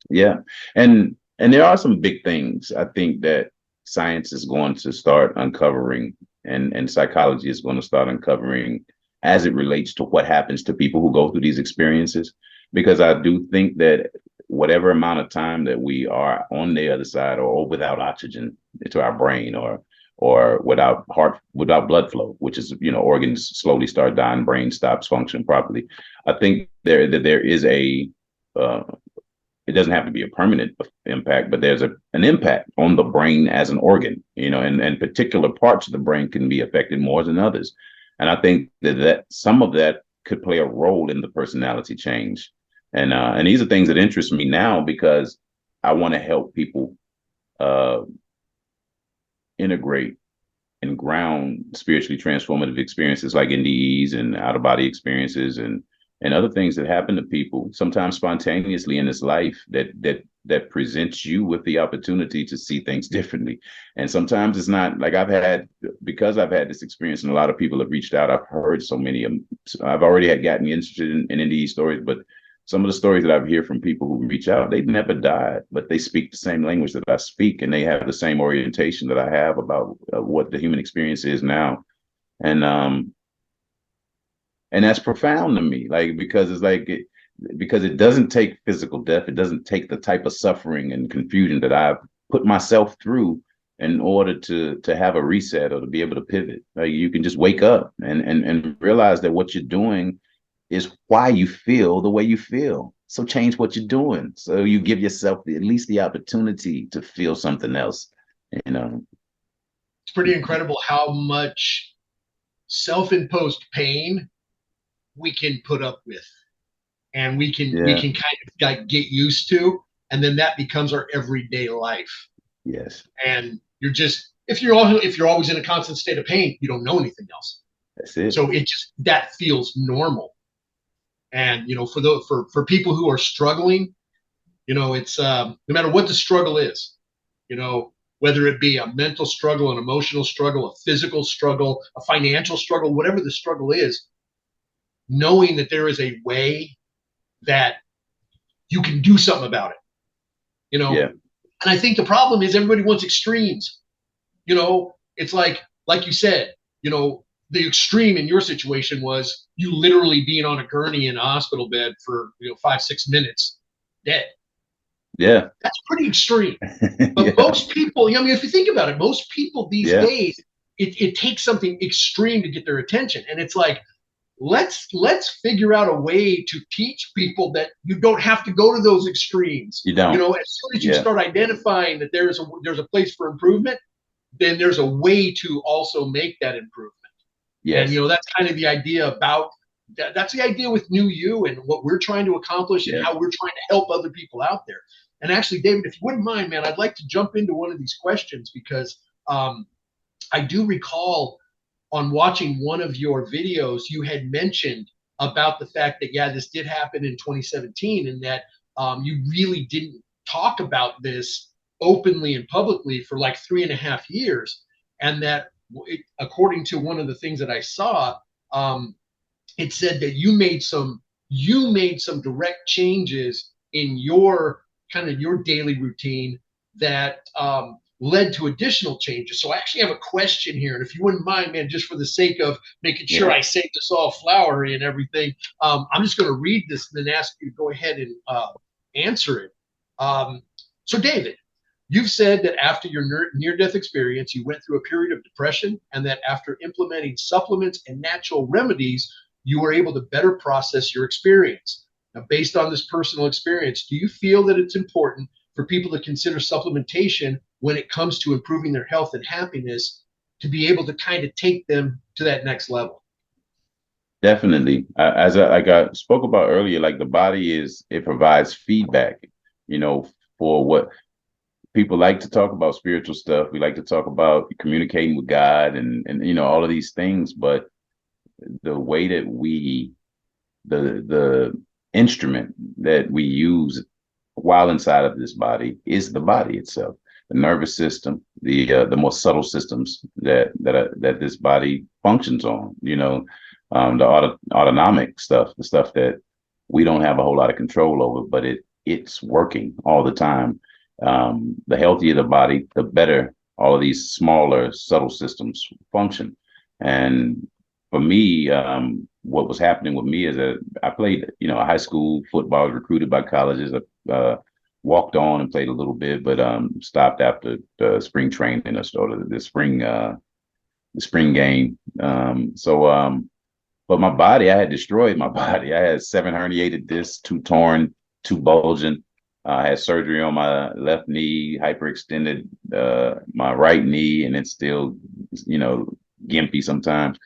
Yeah. And there are some big things I think that science is going to start uncovering, and psychology is going to start uncovering as it relates to what happens to people who go through these experiences. Because I do think that whatever amount of time that we are on the other side, or without oxygen to our brain, or without blood flow, which is, organs slowly start dying, brain stops function properly. I think there is uh, it doesn't have to be a permanent impact, but there's an impact on the brain as an organ, and particular parts of the brain can be affected more than others. And I think that some of that could play a role in the personality change. And these are things that interest me now, because I want to help people uh, integrate and ground spiritually transformative experiences like NDEs and out of body experiences, and other things that happen to people sometimes spontaneously in this life, that presents you with the opportunity to see things differently. And sometimes it's not like because I've had this experience, and a lot of people have reached out. I've heard so many of them. I've already gotten interested in NDE stories, but some of the stories that I've heard from people who reach out, they've never died, but they speak the same language that I speak, and they have the same orientation that I have about what the human experience is now. And that's profound to me, because because it doesn't take physical death. It doesn't take the type of suffering and confusion that I've put myself through in order to have a reset or to be able to pivot. Like, you can just wake up and realize that what you're doing is why you feel the way you feel. So change what you're doing, so you give yourself at least the opportunity to feel something else. It's pretty incredible how much self-imposed pain we can put up with, and we can kind of like get used to, and then that becomes our everyday life. Yes. And if you're always in a constant state of pain, you don't know anything else. That's it. So that feels normal. And for people who are struggling, it's no matter what the struggle is, whether it be a mental struggle, an emotional struggle, a physical struggle, a financial struggle, whatever the struggle is, knowing that there is a way that you can do something about it. Yeah. And I think the problem is everybody wants extremes. It's like you said, the extreme in your situation was you literally being on a gurney in a hospital bed for 5-6 minutes, dead. Yeah. That's pretty extreme. But most people, if you think about it, most people these days, it takes something extreme to get their attention. And it's like, let's figure out a way to teach people that you don't have to go to those extremes. You don't. As soon as you start identifying that there's a place for improvement, then there's a way to also make that improvement. Yes. And that's kind of the idea about that's the idea with New You and what we're trying to accomplish and how we're trying to help other people out there. And actually, David, if you wouldn't mind, man, I'd like to jump into one of these questions, because I do recall on watching one of your videos, you had mentioned about the fact that, this did happen in 2017, and that you really didn't talk about this openly and publicly for like 3.5 years. And that according to one of the things that I saw, it said that you made some direct changes in your daily routine that led to additional changes. So I actually have a question here, and if you wouldn't mind, man, just for the sake of making sure I say this all flowery and everything, I'm just going to read this and then ask you to go ahead and answer it. So David, you've said that after your near-death experience, you went through a period of depression, and that after implementing supplements and natural remedies, you were able to better process your experience. Now, based on this personal experience, do you feel that it's important for people to consider supplementation when it comes to improving their health and happiness, to be able to kind of take them to that next level? Definitely. As I spoke about earlier, like, the body it provides feedback, for what people like to talk about spiritual stuff. We like to talk about communicating with God and all of these things, but the way that we the instrument that we use while inside of this body is the body itself, the nervous system, the more subtle systems that this body functions on. The autonomic stuff, the stuff that we don't have a whole lot of control over, but it's working all the time. The healthier the body, the better all of these smaller, subtle systems function. And for me, what was happening with me is that I played, high school football, was recruited by colleges, walked on and played a little bit, but stopped after the spring training or started the spring game. But my body, I had destroyed my body. I had 7 herniated discs, 2 torn, 2 bulging. I had surgery on my left knee, hyperextended my right knee, and it's still, gimpy sometimes.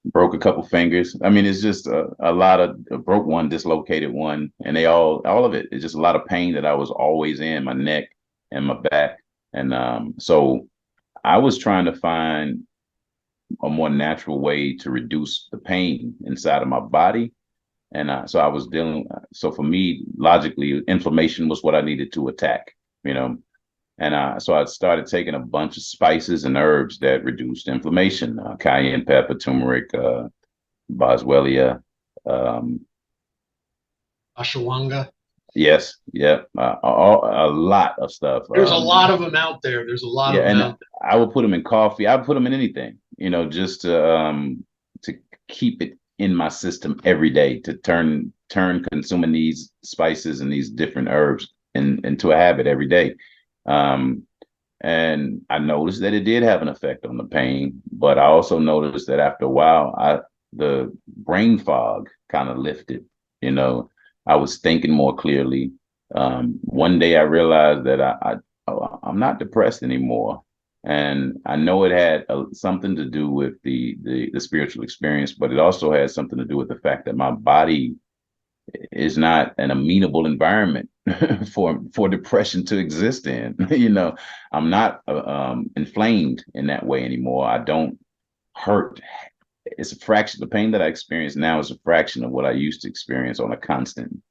Broke a couple fingers. I mean, it's just a lot of broke one, dislocated one, and all of it. It's just a lot of pain that I was always in my neck and my back. And so I was trying to find a more natural way to reduce the pain inside of my body. And so I was so for me, logically, inflammation was what I needed to attack, And so I started taking a bunch of spices and herbs that reduced inflammation, cayenne pepper, turmeric, boswellia. Ashwagandha. Yes, yeah, a lot of stuff. There's a lot of them out there. There's a lot of them out there. I would put them in coffee. I would put them in anything, just to keep it in my system every day, to turn consuming these spices and these different herbs into a habit every day. And I noticed that it did have an effect on the pain, but I also noticed that after a while, the brain fog kind of lifted. I was thinking more clearly. One day I realized that I'm not depressed anymore. And I know it had something to do with the spiritual experience, but it also had something to do with the fact that my body is not an amenable environment for depression to exist in. I'm not inflamed in that way anymore. I don't hurt. It's a fraction. The pain that I experience now is a fraction of what I used to experience on a constant,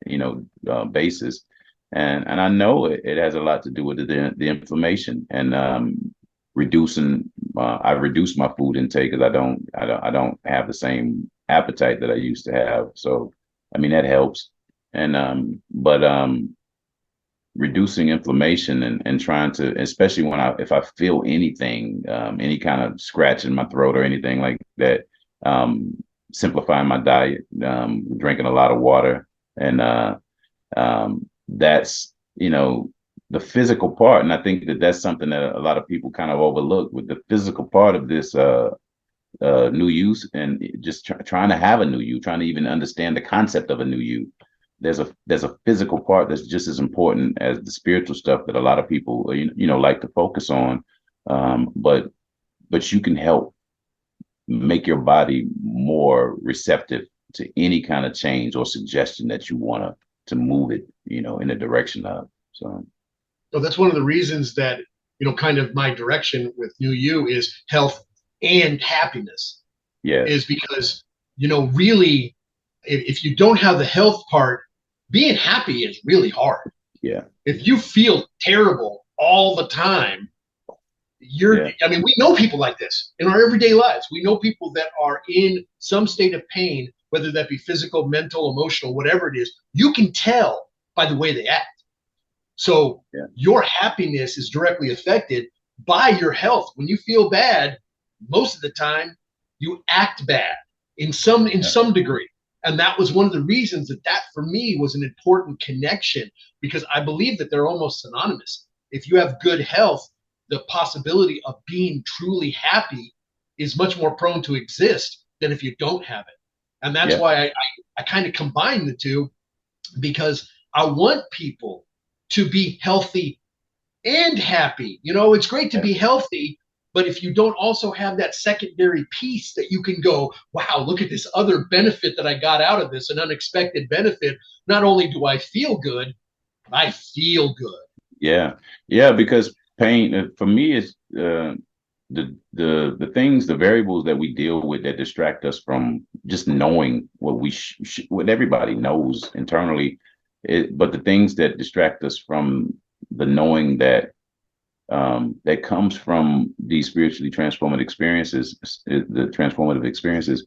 basis. And I know it has a lot to do with the inflammation and reducing. I reduced my food intake because I don't have the same appetite that I used to have. So, I mean, that helps. And but reducing inflammation and trying to, especially if I feel anything, any kind of scratch in my throat or anything like that, simplifying my diet, drinking a lot of water, and that's the physical part. And I think that's something that a lot of people kind of overlook with the physical part of this new use, and just trying to have a new you, trying to even understand the concept of a new you. There's a physical part that's just as important as the spiritual stuff that a lot of people like to focus on, but you can help make your body more receptive to any kind of change or suggestion that you want to move it in a direction of. So that's one of the reasons that kind of my direction with New You is health and happiness. Yeah, is because really, if you don't have the health part, being happy is really hard. Yeah. If you feel terrible all the time, I mean, we know people like this in our everyday lives. We know people that are in some state of pain, whether that be physical, mental, emotional, whatever it is. You can tell by the way they act. So your happiness is directly affected by your health. When you feel bad, most of the time you act bad in some degree. And that was one of the reasons that for me was an important connection, because I believe that they're almost synonymous. If you have good health, the possibility of being truly happy is much more prone to exist than if you don't have it. And that's why I kind of combine the two, because I want people to be healthy and happy. It's great to be healthy, but if you don't also have that secondary piece that you can go, wow, look at this other benefit that I got out of this, an unexpected benefit. Not only do I feel good, but I feel good. Yeah, because pain for me is the things, the variables that we deal with that distract us from just knowing what what everybody knows internally, but the things that distract us from the knowing that that comes from these spiritually transformative experiences, the transformative experiences.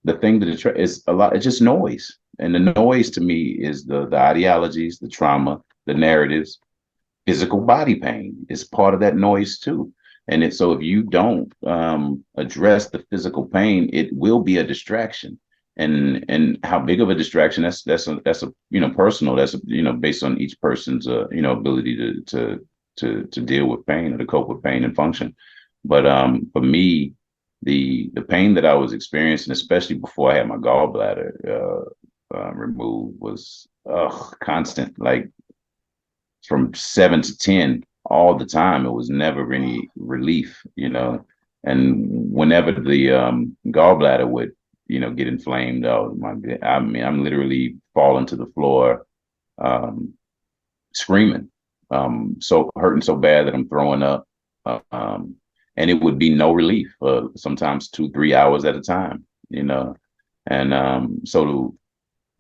The thing that is a lot, it's just noise. And the noise to me is the ideologies, the trauma, the narratives, physical body pain is part of that noise too. So if you don't address the physical pain, it will be a distraction. And how big of a distraction, that's a personal, that's based on each person's ability to deal with pain or to cope with pain and function. But for me, the pain that I was experiencing, especially before I had my gallbladder removed, was constant, like from 7 to 10 all the time. It was never any relief, And whenever the gallbladder would, get inflamed, I'm literally falling to the floor, screaming, so hurting so bad that I'm throwing up. And it would be no relief for sometimes 2-3 hours at a time, And so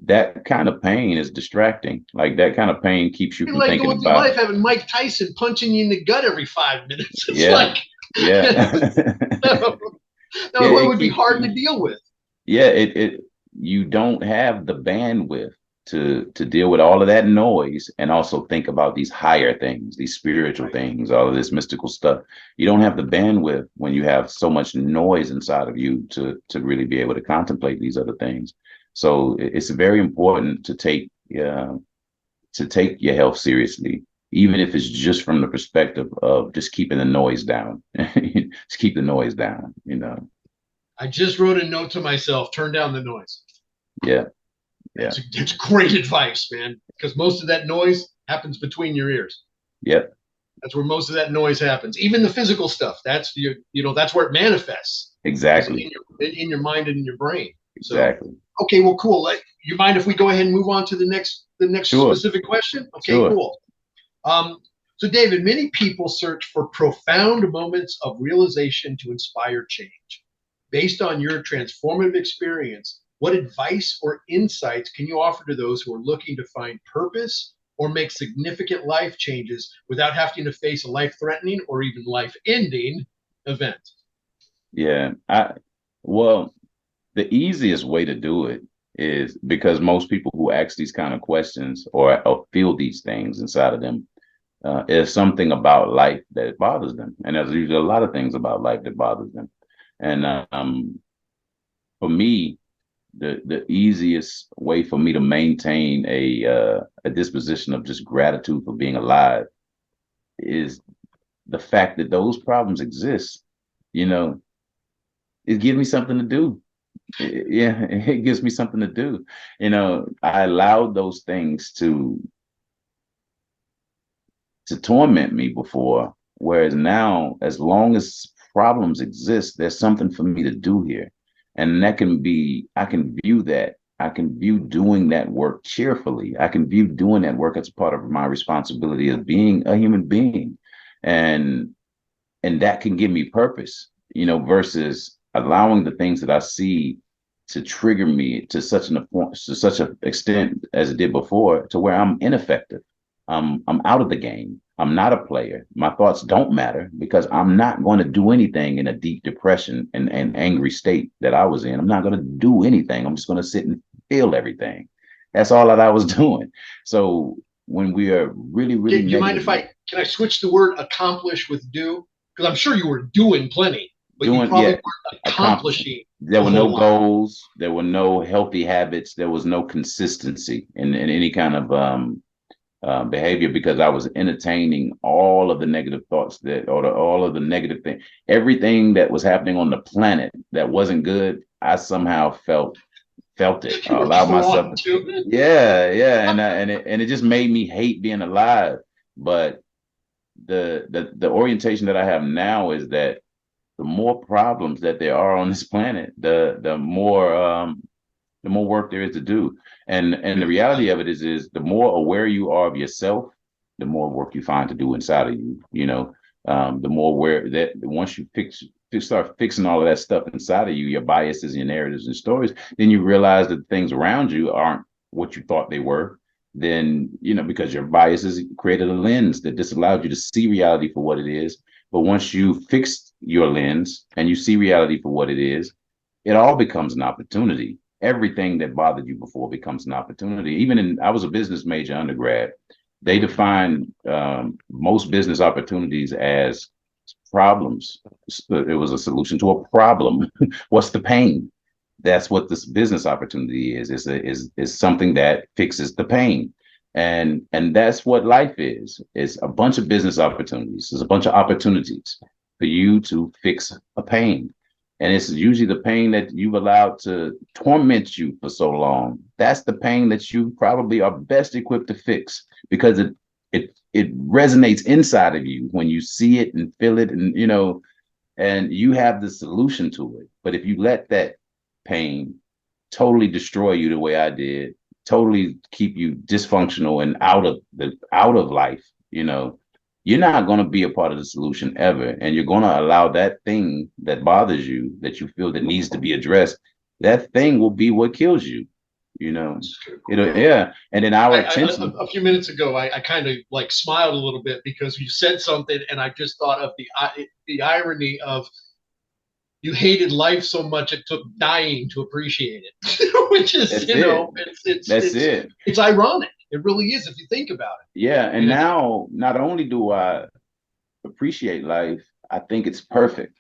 that kind of pain is distracting. Like that kind of pain keeps you from like thinking going through about life having Mike Tyson punching you in the gut every 5 minutes. It's it would be hard to deal with. You don't have the bandwidth to deal with all of that noise and also think about these higher things, these spiritual things, all of this mystical stuff. You don't have the bandwidth when you have so much noise inside of you to really be able to contemplate these other things. So it's very important to take your health seriously, even if it's just from the perspective of just keeping the noise down. Just keep the noise down, I just wrote a note to myself: turn down the noise. Yeah. It's great advice, man, because most of that noise happens between your ears. Yep. That's where most of that noise happens. Even the physical stuff. That's that's where it manifests. Exactly. In your mind and in your brain. Exactly. So, okay, well, cool. You mind if we go ahead and move on to the next Sure. specific question? Okay, sure. Cool. So, David, many people search for profound moments of realization to inspire change. Based on your transformative experience, what advice or insights can you offer to those who are looking to find purpose or make significant life changes without having to face a life-threatening or even life-ending event? Yeah. Well, the easiest way to do it is, because most people who ask these kind of questions or feel these things inside of them, is something about life that bothers them. And there's usually a lot of things about life that bothers them. And for me, the easiest way for me to maintain a disposition of just gratitude for being alive is the fact that those problems exist. It gives me something to do. It gives me something to do. I allowed those things to torment me before, whereas now, as long as problems exist, there's something for me to do here. And I can view doing that work cheerfully. I can view doing that work as a part of my responsibility as being a human being. And that can give me purpose, versus allowing the things that I see to trigger me to such an extent as it did before, to where I'm ineffective. I'm out of the game. I'm not a player. My thoughts don't matter, because I'm not going to do anything in a deep depression and angry state that I was in. I'm not going to do anything. I'm just going to sit and feel everything. That's all that I was doing. So when we are really, really, do you mind if can I switch the word accomplish with do? Because I'm sure you were doing plenty, but you probably weren't accomplishing. There were no goals. There were no healthy habits. There was no consistency in any kind of behavior, because I was entertaining all of the negative thoughts all of the negative things, everything that was happening on the planet that wasn't good. I somehow felt it. I allowed myself to. Yeah, and it just made me hate being alive. But the orientation that I have now is that the more problems that there are on this planet, the more work there is to do. And the reality of it is the more aware you are of yourself, the more work you find to do inside of you. The more aware that once you start fixing all of that stuff inside of you, your biases, your narratives and stories, then you realize that things around you aren't what you thought they were. Then, because your biases created a lens that disallowed you to see reality for what it is. But once you fix your lens and you see reality for what it is, it all becomes an opportunity. Everything that bothered you before becomes an opportunity. I was a business major undergrad. They define most business opportunities as problems. It was a solution to a problem. What's the pain? That's what this business opportunity is. Is something that fixes the pain. And that's what life is. It's a bunch of business opportunities. There's a bunch of opportunities for you to fix a pain. And it's usually the pain that you've allowed to torment you for so long. That's the pain that you probably are best equipped to fix, because it resonates inside of you when you see it and feel it, and and you have the solution to it. But if you let that pain totally destroy you the way I did, totally keep you dysfunctional and out of life, you're not going to be a part of the solution ever. And you're going to allow that thing that bothers you, that you feel that needs to be addressed, that thing will be what kills you. Yeah. And then our attention. A few minutes ago, I kind of like smiled a little bit because you said something, and I just thought of the irony of, you hated life so much it took dying to appreciate it, which is, it's ironic. It really is, if you think about it. Yeah. And now, not only do I appreciate life, I think it's perfect,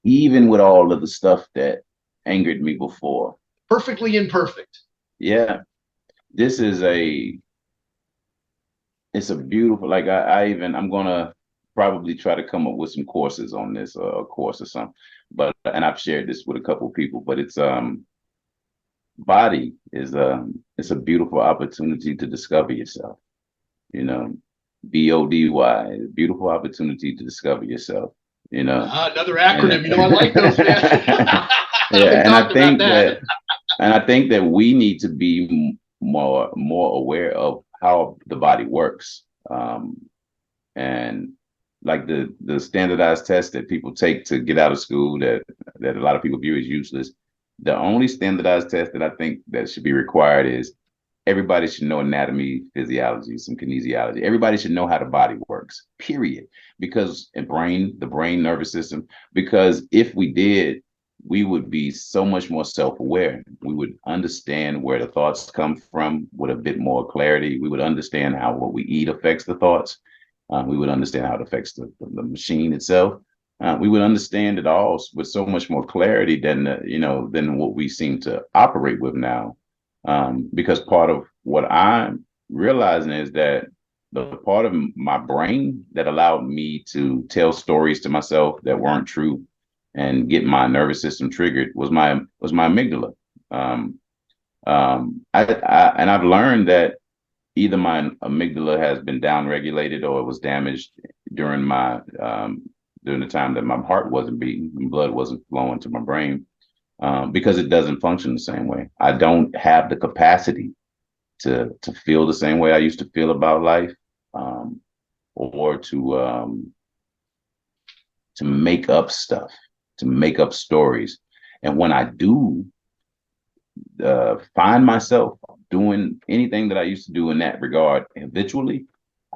even with all of the stuff that angered me before. Perfectly imperfect. Yeah. It's a beautiful, like I'm going to probably try to come up with some courses on this, a course or something, and I've shared this with a couple of people, but it's body is it's a beautiful opportunity to discover yourself. BODY, beautiful opportunity to discover yourself. Another acronym. I like those. Yeah, and I think that we need to be more aware of how the body works, and like the standardized test that people take to get out of school, that a lot of people view as useless. The only standardized test that I think that should be required is everybody should know anatomy, physiology, some kinesiology. Everybody should know how the body works, period. Because the brain, nervous system, because if we did, we would be so much more self-aware. We would understand where the thoughts come from with a bit more clarity. We would understand how what we eat affects the thoughts. We would understand how it affects the machine itself. We would understand it all with so much more clarity than what we seem to operate with now. Because part of what I'm realizing is that the part of my brain that allowed me to tell stories to myself that weren't true and get my nervous system triggered was my amygdala. And I've learned that either my amygdala has been downregulated or it was damaged during the time that my heart wasn't beating and blood wasn't flowing to my brain, because it doesn't function the same way. I don't have the capacity to feel the same way I used to feel about life, or to make up stuff, to make up stories. And when I do find myself doing anything that I used to do in that regard habitually,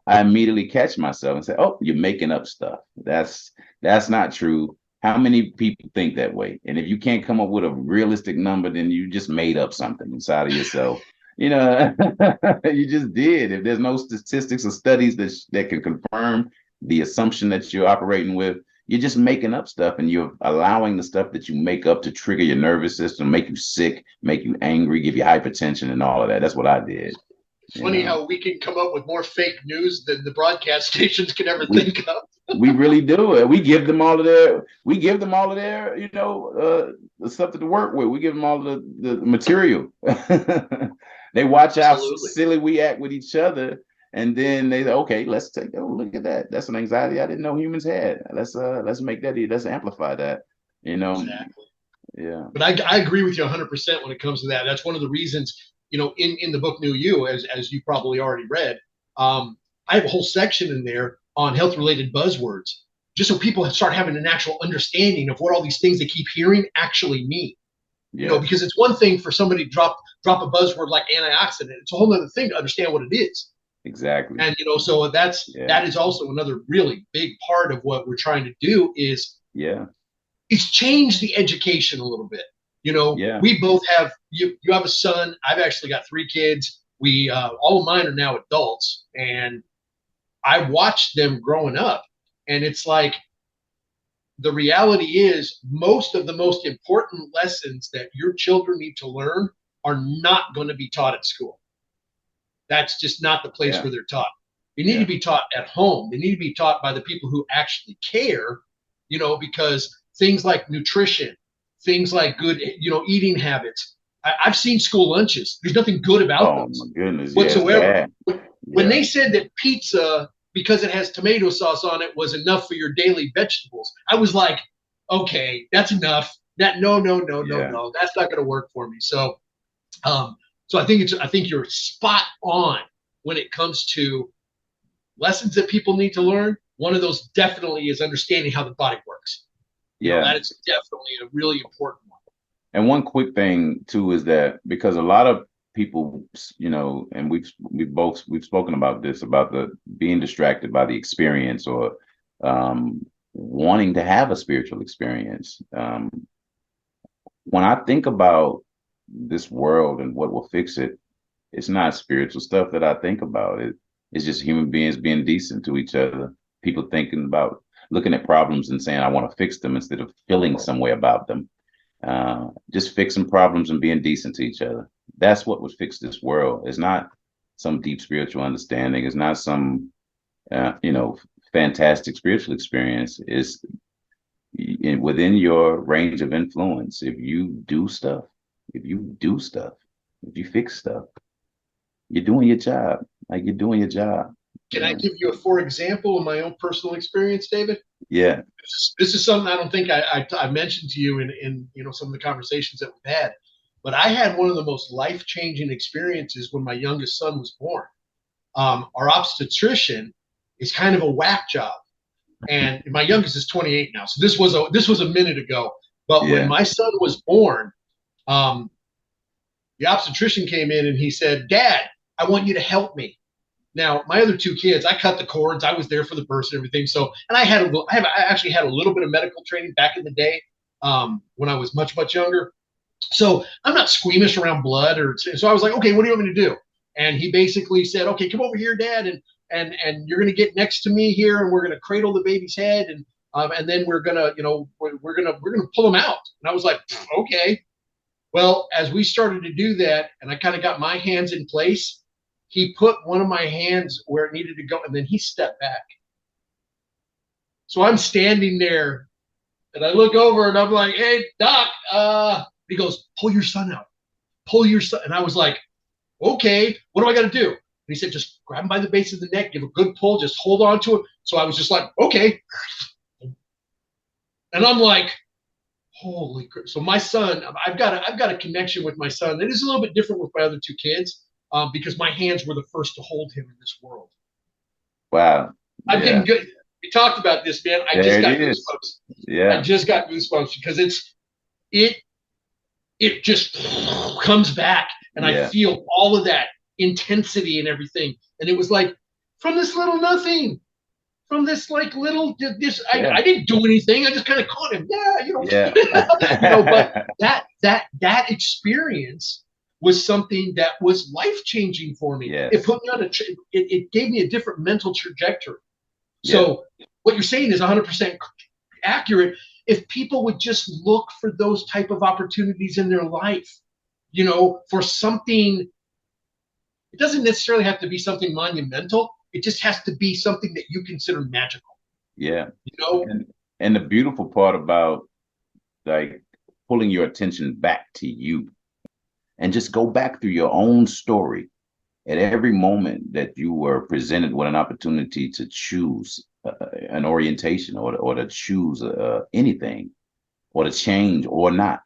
I immediately catch myself and say, "Oh, you're making up stuff. That's not true." How many people think that way? And if you can't come up with a realistic number, then you just made up something inside of yourself. You just did. If there's no statistics or studies that can confirm the assumption that you're operating with, you're just making up stuff, and you're allowing the stuff that you make up to trigger your nervous system, make you sick, make you angry, give you hypertension and all of that. That's what I did. It's funny how we can come up with more fake news than the broadcast stations can ever think of. We really do it. We give them all of their, the stuff to work with. We give them all of the material. They watch how silly we act with each other, and then they say, "Okay, let's look at that. That's an anxiety I didn't know humans had. Let's make that. Let's amplify that." Exactly. Yeah. But I agree with you 100% when it comes to that. That's one of the reasons, in the book New You, as you probably already read, I have a whole section in there on health related buzzwords, just so people start having an actual understanding of what all these things they keep hearing actually mean. You know, because it's one thing for somebody to drop a buzzword like antioxidant. It's a whole other thing to understand what it is. Exactly. And, you know, so that is also another really big part of what we're trying to do is change the education a little bit. You know, we both have, you have a son. I've actually got 3 kids. We, all of mine are now adults, and I watched them growing up, and it's like, the reality is most of the most important lessons that your children need to learn are not going to be taught at school. That's just not the place where they're taught. They need to be taught at home. They need to be taught by the people who actually care, you know, because things like nutrition, things like good, you know, eating habits. I've seen school lunches. There's nothing good about those. Oh my goodness, whatsoever. When they said that pizza, because it has tomato sauce on it, was enough for your daily vegetables, I was like, okay, that's enough. No, that's not going to work for me. So, so I think you're spot on when it comes to lessons that people need to learn. One of those definitely is understanding how the body works. You know, that is definitely a really important one. And one quick thing too is that, because a lot of people, you know, and we've spoken about this, about the being distracted by the experience, or wanting to have a spiritual experience. When I think about this world and what will fix it, it's not spiritual stuff that I think about. It's just human beings being decent to each other. People thinking about looking at problems and saying, I want to fix them, instead of feeling some way about them. Just fixing problems and being decent to each other. That's what would fix this world. It's not some deep spiritual understanding. It's not some, you know, fantastic spiritual experience. It's within your range of influence. If you do stuff, if you fix stuff, you're doing your job. Like, you're doing your job. Can I give you a for example of my own personal experience, David? Yeah. This is something I don't think I mentioned to you in you know, some of the conversations that we've had, but I had one of the most life-changing experiences when my youngest son was born. Our obstetrician is kind of a whack job, and my youngest is 28 now, so this was a minute ago. But when my son was born, the obstetrician came in and he said, "Dad, I want you to help me." Now, my other 2 kids, I cut the cords. I was there for the birth and everything. So, and I actually had a little bit of medical training back in the day, when I was much, much younger. So I'm not squeamish around blood, so I was like, okay, what do you want me to do? And he basically said, okay, come over here, Dad, and you're going to get next to me here, and we're going to cradle the baby's head, and then we're going to, you know, we're going to pull him out. And I was like, okay. Well, as we started to do that, and I kind of got my hands in place, he put one of my hands where it needed to go, and then he stepped back. So I'm standing there, and I look over, and I'm like, "Hey, Doc." He goes, "Pull your son out. Pull your son." And I was like, "Okay, what do I got to do?" And he said, "Just grab him by the base of the neck, give a good pull, just hold on to it." So I was just like, "Okay." And I'm like, holy crap. So my son, I've got a connection with my son. It is a little bit different with my other 2 kids. Because my hands were the first to hold him in this world. Wow. I'm getting good. We talked about this, man. I just got goosebumps. Yeah. I just got goosebumps because it just comes back, and I feel all of that intensity and everything. And it was like, from this little nothing, from this like little I didn't do anything. I just kind of caught him. You know, but that experience was something that was life-changing for me. It put me on it gave me a different mental trajectory. So what you're saying is 100% accurate. If people would just look for those type of opportunities in their life, you know, for something, it doesn't necessarily have to be something monumental. It just has to be something that you consider magical. Yeah. You know? And the beautiful part about, like, pulling your attention back to you, and just go back through your own story at every moment that you were presented with an opportunity to choose an orientation, or to choose anything, or to change or not,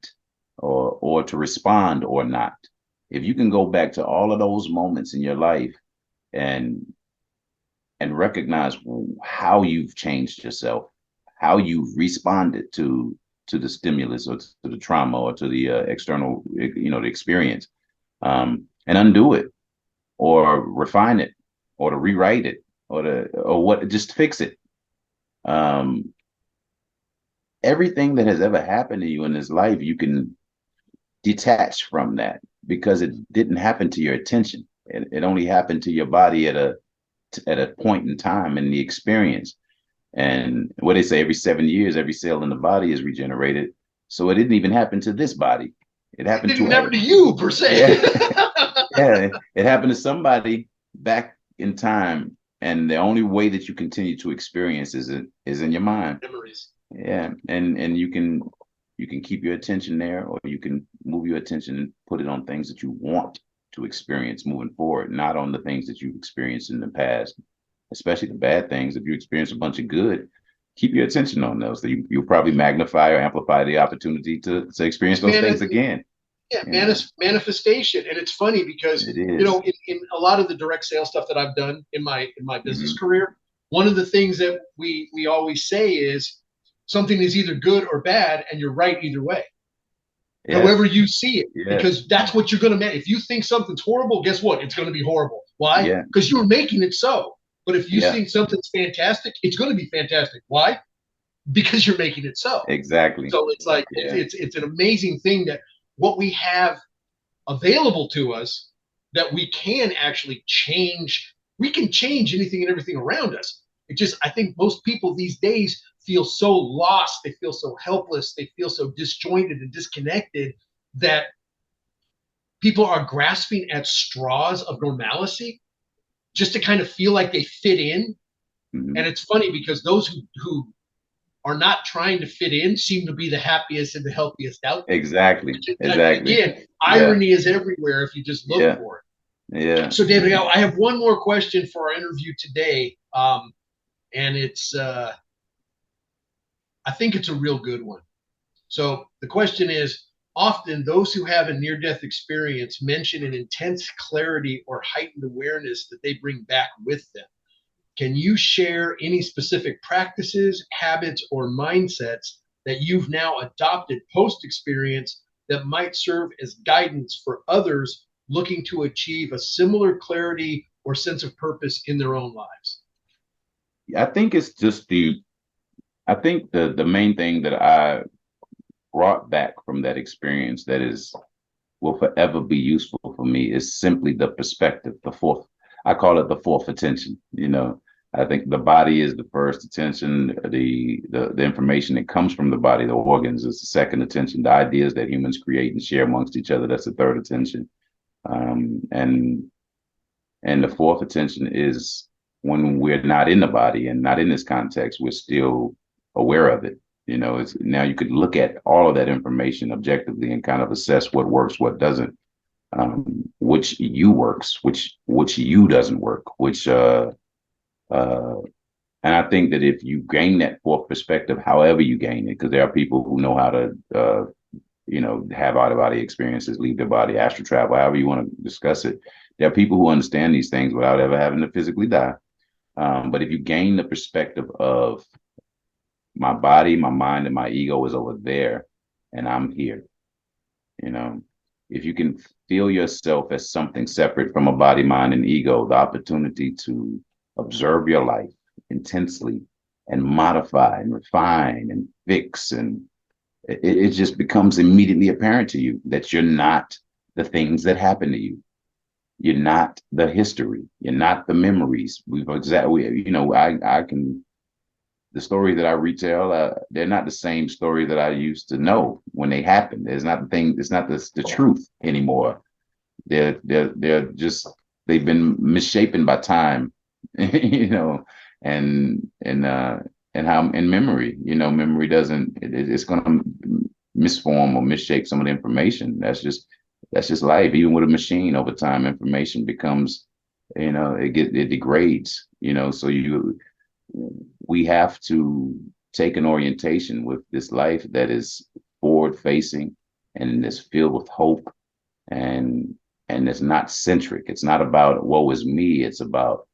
or to respond or not. If you can go back to all of those moments in your life and and recognize how you've changed yourself, how you've responded to the stimulus or to the trauma or to the external, the experience, and undo it or refine it or to rewrite it or just fix it. Everything that has ever happened to you in this life, you can detach from that because it didn't happen to your attention. It only happened to your body at a point in time in the experience. And what they say, every 7 years, every cell in the body is regenerated. So it didn't even happen to this body. It happened to never to you per se. Yeah, it happened to somebody back in time. And the only way that you continue to experience is in your mind. Memories. Yeah, and you can keep your attention there, or you can move your attention and put it on things that you want to experience moving forward, not on the things that you've experienced in the past, especially the bad things. If you experience a bunch of good, keep your attention on those. You'll probably magnify or amplify the opportunity to experience those things again. Yeah, manifestation. And it's funny because, in a lot of the direct sales stuff that I've done in my business career, one of the things that we always say is something is either good or bad, and you're right either way. Yes. However you see it, because that's what you're going to make. If you think something's horrible, guess what? It's going to be horrible. Why? Because you're making it so. But if you think something's fantastic, it's going to be fantastic. Why? Because you're making it so. Exactly. So it's like it's an amazing thing that what we have available to us, that we can actually change. We can change anything and everything around us. I think most people these days feel so lost. They feel so helpless. They feel so disjointed and disconnected that people are grasping at straws of normalcy just to kind of feel like they fit in. Mm-hmm. And it's funny because those who are not trying to fit in seem to be the happiest and the healthiest out there. Exactly. Again, irony is everywhere if you just look for it. Yeah. So, David, I have one more question for our interview today. And it's, I think it's a real good one. So the question is, often those who have a near-death experience mention an intense clarity or heightened awareness that they bring back with them. Can you share any specific practices, habits, or mindsets that you've now adopted post-experience that might serve as guidance for others looking to achieve a similar clarity or sense of purpose in their own lives? I think it's just the main thing that I brought back from that experience that will forever be useful for me is simply the perspective, I call it the fourth attention. I think the body is the first attention, the information that comes from the body, the organs, is the second attention, the ideas that humans create and share amongst each other, that's the third attention. And the fourth attention is when we're not in the body and not in this context, we're still aware of it. Now you could look at all of that information objectively and kind of assess what works, what doesn't, which you works, which you doesn't work, and I think that if you gain that fourth perspective, however you gain it, because there are people who know how to, have out-of-body experiences, leave their body, astral travel, however you want to discuss it. There are people who understand these things without ever having to physically die. But if you gain the perspective of my body, my mind, and my ego is over there, and I'm here, if you can feel yourself as something separate from a body, mind, and ego, the opportunity to observe your life intensely and modify and refine and fix, and it just becomes immediately apparent to you that you're not the things that happen to you. You're not the history. You're not the memories. The stories that I retell, they're not the same story that I used to know when they happened. It's not the truth anymore. They've been misshapen by time, and how in memory, memory it's going to misform or misshape some of the information. That's just life. Even with a machine, over time, information becomes, it degrades, so we have to take an orientation with this life that is forward facing and is filled with hope, and it's not centric. It's not about woe is me. It's about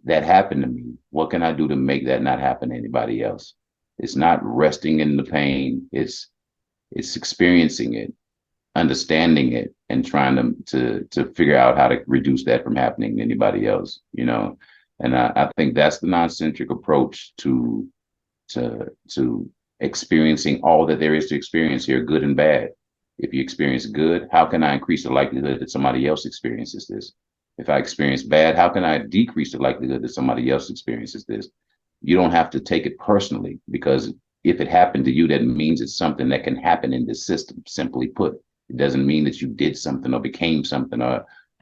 that happened to me. What can I do to make that not happen to anybody else? It's not resting in the pain. It's experiencing it, understanding it, and trying to figure out how to reduce that from happening to anybody else, you know. And I think that's the non-centric approach to experiencing all that there is to experience here, good and bad. If you experience good, how can I increase the likelihood that somebody else experiences this? If I experience bad, how can I decrease the likelihood that somebody else experiences this? You don't have to take it personally, because if it happened to you, that means it's something that can happen in this system. Simply put, it doesn't mean that you did something or became something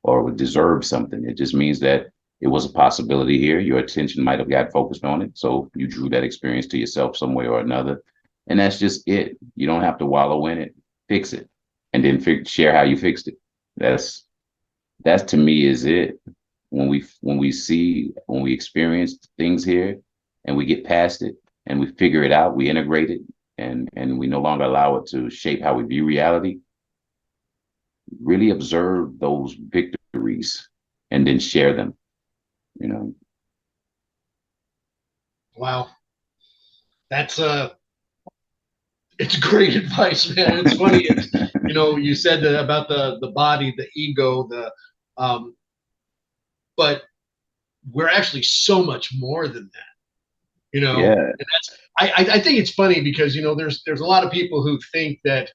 or deserved something. It just means that it was a possibility here. Your attention might have got focused on it, so you drew that experience to yourself some way or another, and that's just it. You don't have to wallow in it. Fix it, and then share how you fixed it. That's to me is it. When we experience things here, and we get past it, and we figure it out, we integrate it, and we no longer allow it to shape how we view reality. Really observe those victories, and then share them. You know. Wow, that's it's great advice, man. It's funny. You said about the body, the ego, but we're actually so much more than that. Yeah. And I think it's funny because there's a lot of people who think that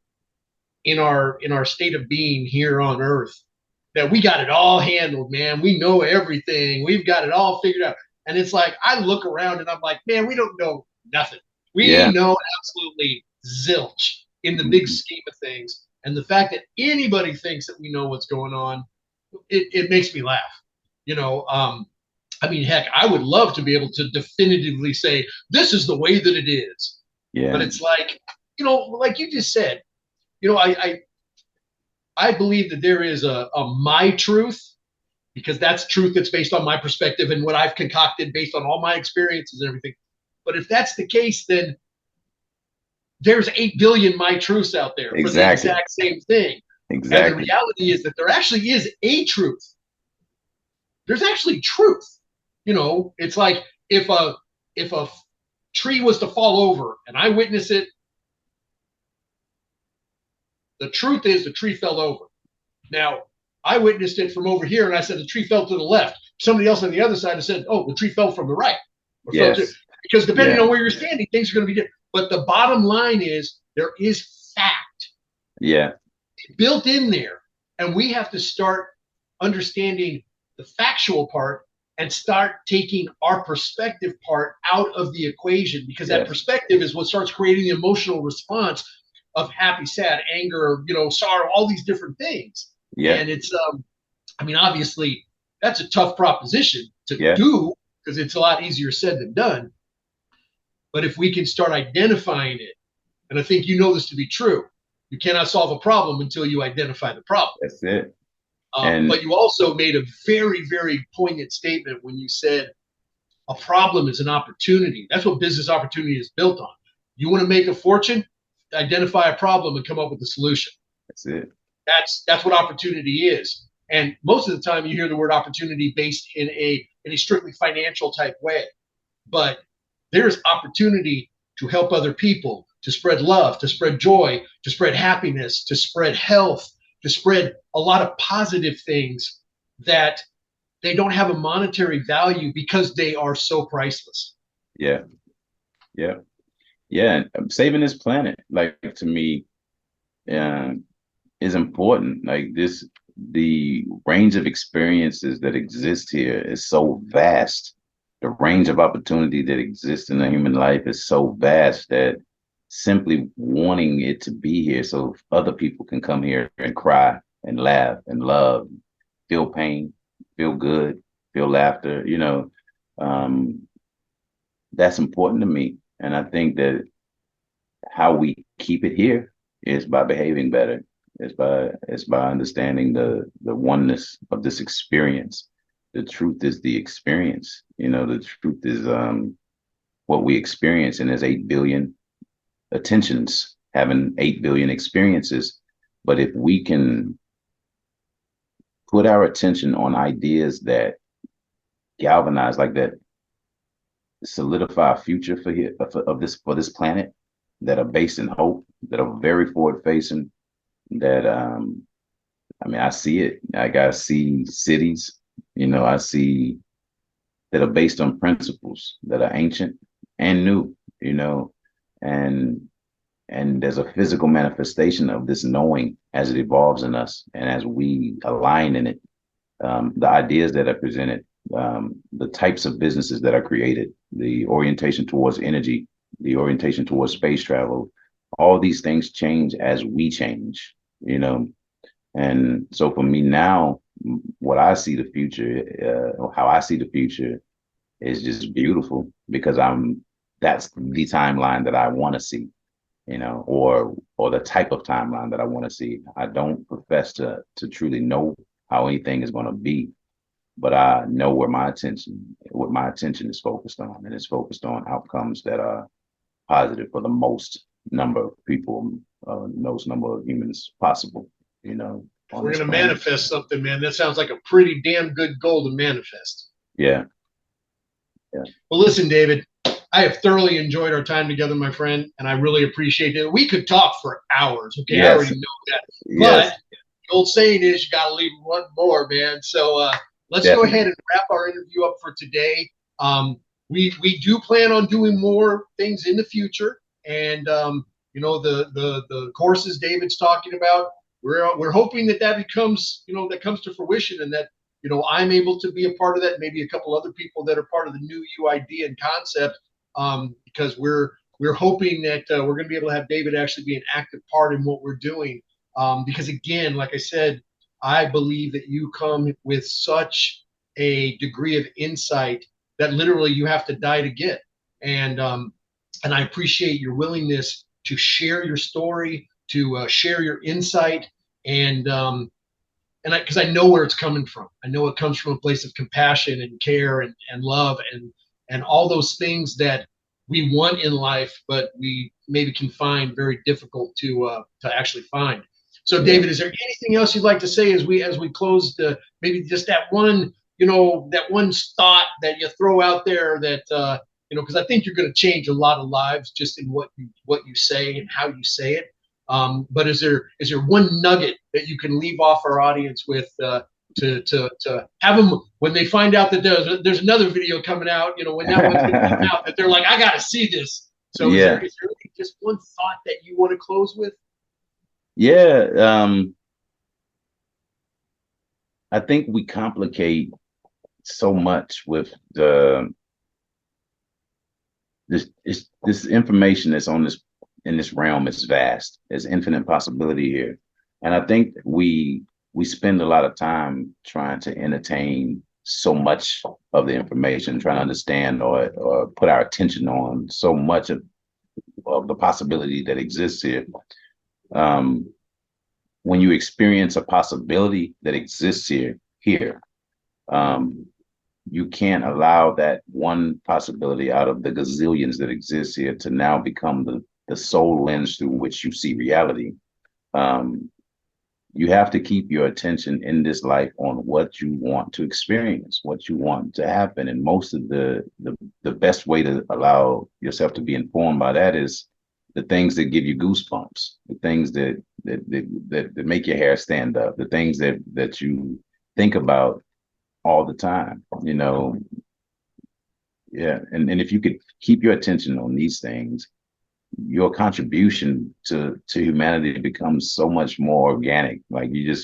in our state of being here on Earth, that we got it all handled, man. We know everything. We've got it all figured out. And it's like, I look around and I'm like, man, we don't know nothing. We know absolutely zilch in the big scheme of things. And the fact that anybody thinks that we know what's going on, it makes me laugh. I mean, heck, I would love to be able to definitively say, this is the way that it is. Yeah. But it's like, like you just said, I believe that there is a my truth, because that's truth that's based on my perspective and what I've concocted based on all my experiences and everything. But if that's the case, then there's 8 billion my truths out there for the exact same thing. Exactly. And the reality is that there actually is a truth. There's actually truth. It's like if a tree was to fall over and I witness it, the truth is the tree fell over. Now, I witnessed it from over here and I said the tree fell to the left. Somebody else on the other side has said, oh, the tree fell from the right. Because depending on where you're standing, things are going to be different. But the bottom line is there is fact. Yeah. Built in there. And we have to start understanding the factual part and start taking our perspective part out of the equation, because that perspective is what starts creating the emotional response of happy, sad, anger, sorrow, all these different things. Yeah. And it's, obviously that's a tough proposition to do, because it's a lot easier said than done. But if we can start identifying it, and I think this to be true, you cannot solve a problem until you identify the problem. That's it. But you also made a very, very poignant statement when you said a problem is an opportunity. That's what business opportunity is built on. You want to make a fortune? Identify a problem and come up with a solution. That's it. That's what opportunity is. And most of the time you hear the word opportunity based in a strictly financial type way. But there's opportunity to help other people, to spread love, to spread joy, to spread happiness, to spread health, to spread a lot of positive things that they don't have a monetary value because they are so priceless. Yeah. Yeah. Yeah. Saving this planet, like, to me, is important. Like the range of experiences that exist here is so vast. The range of opportunity that exists in a human life is so vast that simply wanting it to be here so other people can come here and cry and laugh and love, feel pain, feel good, feel laughter, that's important to me. And I think that how we keep it here is by behaving better. It's by understanding the oneness of this experience. The truth is the experience. The truth is what we experience, and there's 8 billion attentions having 8 billion experiences. But if we can put our attention on ideas that galvanize like that, solidify a future for this planet that are based in hope, that are very forward facing. That I mean, I see it. Like I see cities, I see that are based on principles that are ancient and new, and there's a physical manifestation of this knowing as it evolves in us and as we align in it. The ideas that are presented, the types of businesses that are created, the orientation towards energy, the orientation towards space travel, all these things change as we change, And so for me now, what I see the future, how I see the future is just beautiful because that's the timeline that I want to see, or the type of timeline that I want to see. I don't profess to truly know how anything is going to be, but I know what my attention is focused on, and it's focused on outcomes that are positive for the most number of people, most number of humans possible, We're going to manifest something, man. That sounds like a pretty damn good goal to manifest. Yeah. Well, listen, David, I have thoroughly enjoyed our time together, my friend, and I really appreciate it. We could talk for hours. Okay, yes. I already know that. Yes. But the old saying is you got to leave one more, man. So let's Definitely. Go ahead and wrap our interview up for today. We do plan on doing more things in the future, and the courses David's talking about. We're hoping that becomes that comes to fruition, and that I'm able to be a part of that. Maybe a couple other people that are part of the new you idea and concept, because we're hoping that we're going to be able to have David actually be an active part in what we're doing. Because again, like I said, I believe that you come with such a degree of insight that literally you have to die to get. And I appreciate your willingness to share your story, to share your insight, and because I know where it's coming from. I know it comes from a place of compassion and care and love and all those things that we want in life, but we maybe can find very difficult to actually find. So, David, is there anything else you'd like to say as we close? Maybe just that one, that one thought that you throw out there that because I think you're going to change a lot of lives just in what you say and how you say it. But is there one nugget that you can leave off our audience with to have them when they find out that there's another video coming out, when that one's going to come out, that they're like, I got to see this. So is there just one thought that you want to close with? Yeah. I think we complicate so much with this information that's in this realm. Is vast. There's infinite possibility here. And I think we spend a lot of time trying to entertain so much of the information, trying to understand or put our attention on so much of the possibility that exists here. When you experience a possibility that exists here, you can't allow that one possibility out of the gazillions that exist here to now become the sole lens through which you see reality. You have to keep your attention in this life on what you want to experience, what you want to happen. And most of the best way to allow yourself to be informed by that is the things that give you goosebumps, the things that make your hair stand up, the things that you think about all the time, Yeah. And if you could keep your attention on these things, your contribution to humanity becomes so much more organic. Like you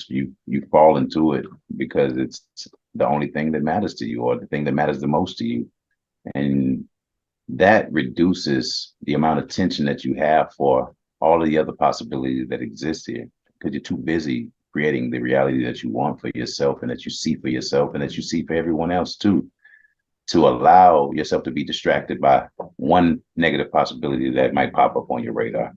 fall into it because it's the only thing that matters to you, or the thing that matters the most to you. And that reduces the amount of tension that you have for all of the other possibilities that exist here, because you're too busy creating the reality that you want for yourself, and that you see for yourself, and that you see for everyone else too, to allow yourself to be distracted by one negative possibility that might pop up on your radar.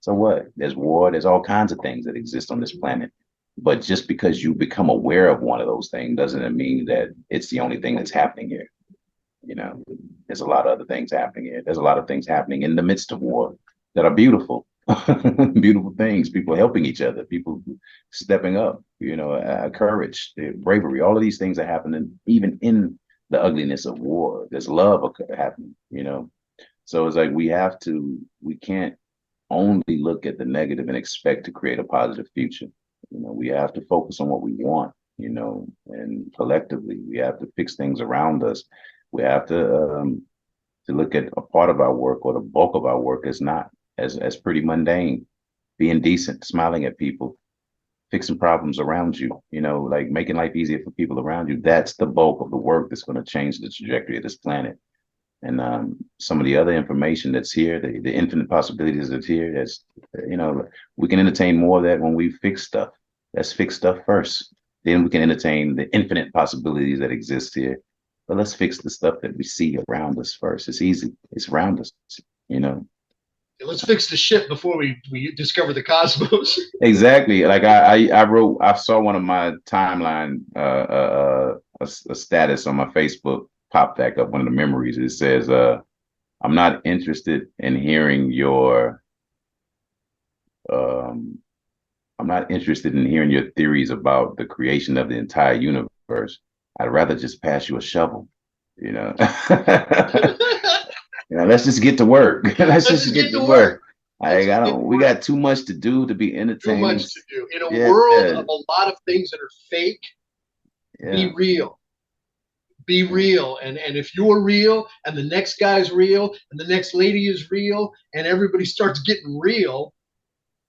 So what? There's war, there's all kinds of things that exist on this planet. But just because you become aware of one of those things doesn't mean that it's the only thing that's happening here. There's a lot of other things happening here. There's a lot of things happening in the midst of war that are beautiful, beautiful things, people helping each other, people stepping up, courage, bravery, all of these things are happening even in the ugliness of war. There's love happening, you know. So it's like we can't only look at the negative and expect to create a positive future. You know, we have to focus on what we want, you know, and collectively we have to fix things around us. We have to look at a part of our work, or the bulk of our work, as not as pretty mundane, being decent, smiling at people, fixing problems around you, you know, like making life easier for people around you. That's the bulk of the work that's going to change the trajectory of this planet. And some of the other information that's here, the infinite possibilities that's here, that's, you know, we can entertain more of that when we fix stuff. Let's fix stuff first. Then we can entertain the infinite possibilities that exist here. But let's fix the stuff that we see around us first. It's easy. It's around us, you know. Let's fix the shit before we discover the cosmos. Exactly. Like I saw one of my timeline, a status on my Facebook pop back up, one of the memories. It says, I'm not interested in hearing your I'm not interested in hearing your theories about the creation of the entire universe. I'd rather just pass you a shovel, you know. You know, let's just get to work. Let's just get to work. I don't. We got too much to do to be entertained. Too much to do in a world of a lot of things that are fake. Be real. Be real. And if you're real, and the next guy's real, and the next lady is real, and everybody starts getting real,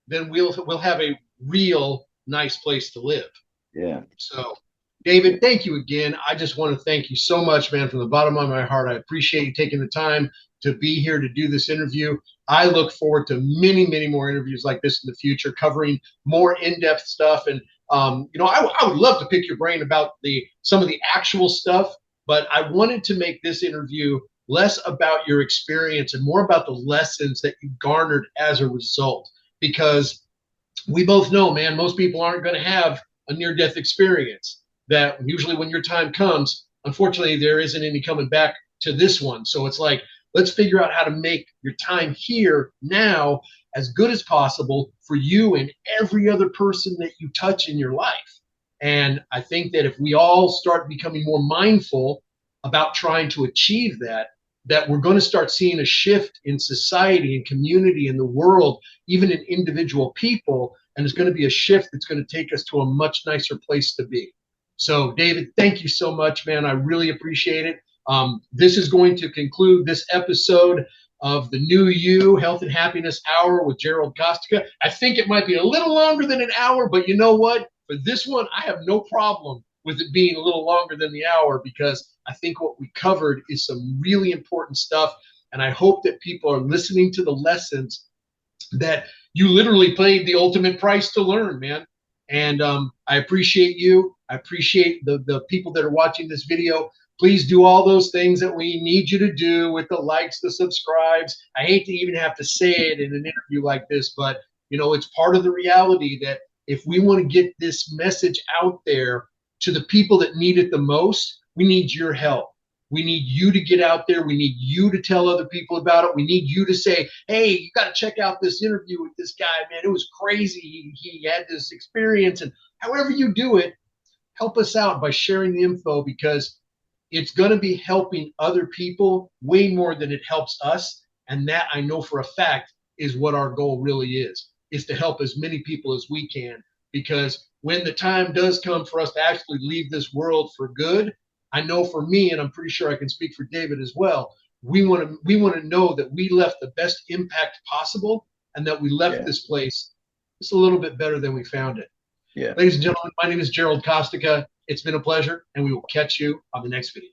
then we'll have a real nice place to live. Yeah. So, David, thank you again. I just want to thank you so much, man, from the bottom of my heart. I appreciate you taking the time to be here to do this interview. I look forward to many, many more interviews like this in the future, covering more in-depth stuff. And you know, I would love to pick your brain about some of the actual stuff, but I wanted to make this interview less about your experience and more about the lessons that you garnered as a result. Because we both know, man, most people aren't going to have a near-death experience. That usually when your time comes, unfortunately, there isn't any coming back to this one. So it's like, let's figure out how to make your time here now as good as possible for you and every other person that you touch in your life. And I think that if we all start becoming more mindful about trying to achieve that, that we're going to start seeing a shift in society and community in the world, even in individual people. And it's going to be a shift that's going to take us to a much nicer place to be. So, David, thank you so much, man. I really appreciate it. This is going to conclude this episode of the New You Health and Happiness Hour with Gerald Kostecka. I think it might be a little longer than an hour, but you know what? For this one, I have no problem with it being a little longer than the hour, because I think what we covered is some really important stuff. And I hope that people are listening to the lessons that you literally paid the ultimate price to learn, man. And I appreciate you. I appreciate the people that are watching this video. Please do all those things that we need you to do, with the likes, the subscribes. I hate to even have to say it in an interview like this, but you know, it's part of the reality that if we want to get this message out there to the people that need it the most, we need your help. We need you to get out there. We need you to tell other people about it. We need you to say, hey, you got to check out this interview with this guy, man. It was crazy. He had this experience. And however you do it, help us out by sharing the info, because it's going to be helping other people way more than it helps us. And that, I know for a fact, is what our goal really is to help as many people as we can. Because when the time does come for us to actually leave this world for good, I know for me, and I'm pretty sure I can speak for David as well, we want to know that we left the best impact possible, and that we left this place just a little bit better than we found it. Yeah. Ladies and gentlemen, my name is Gerald Kostecka. It's been a pleasure, and we will catch you on the next video.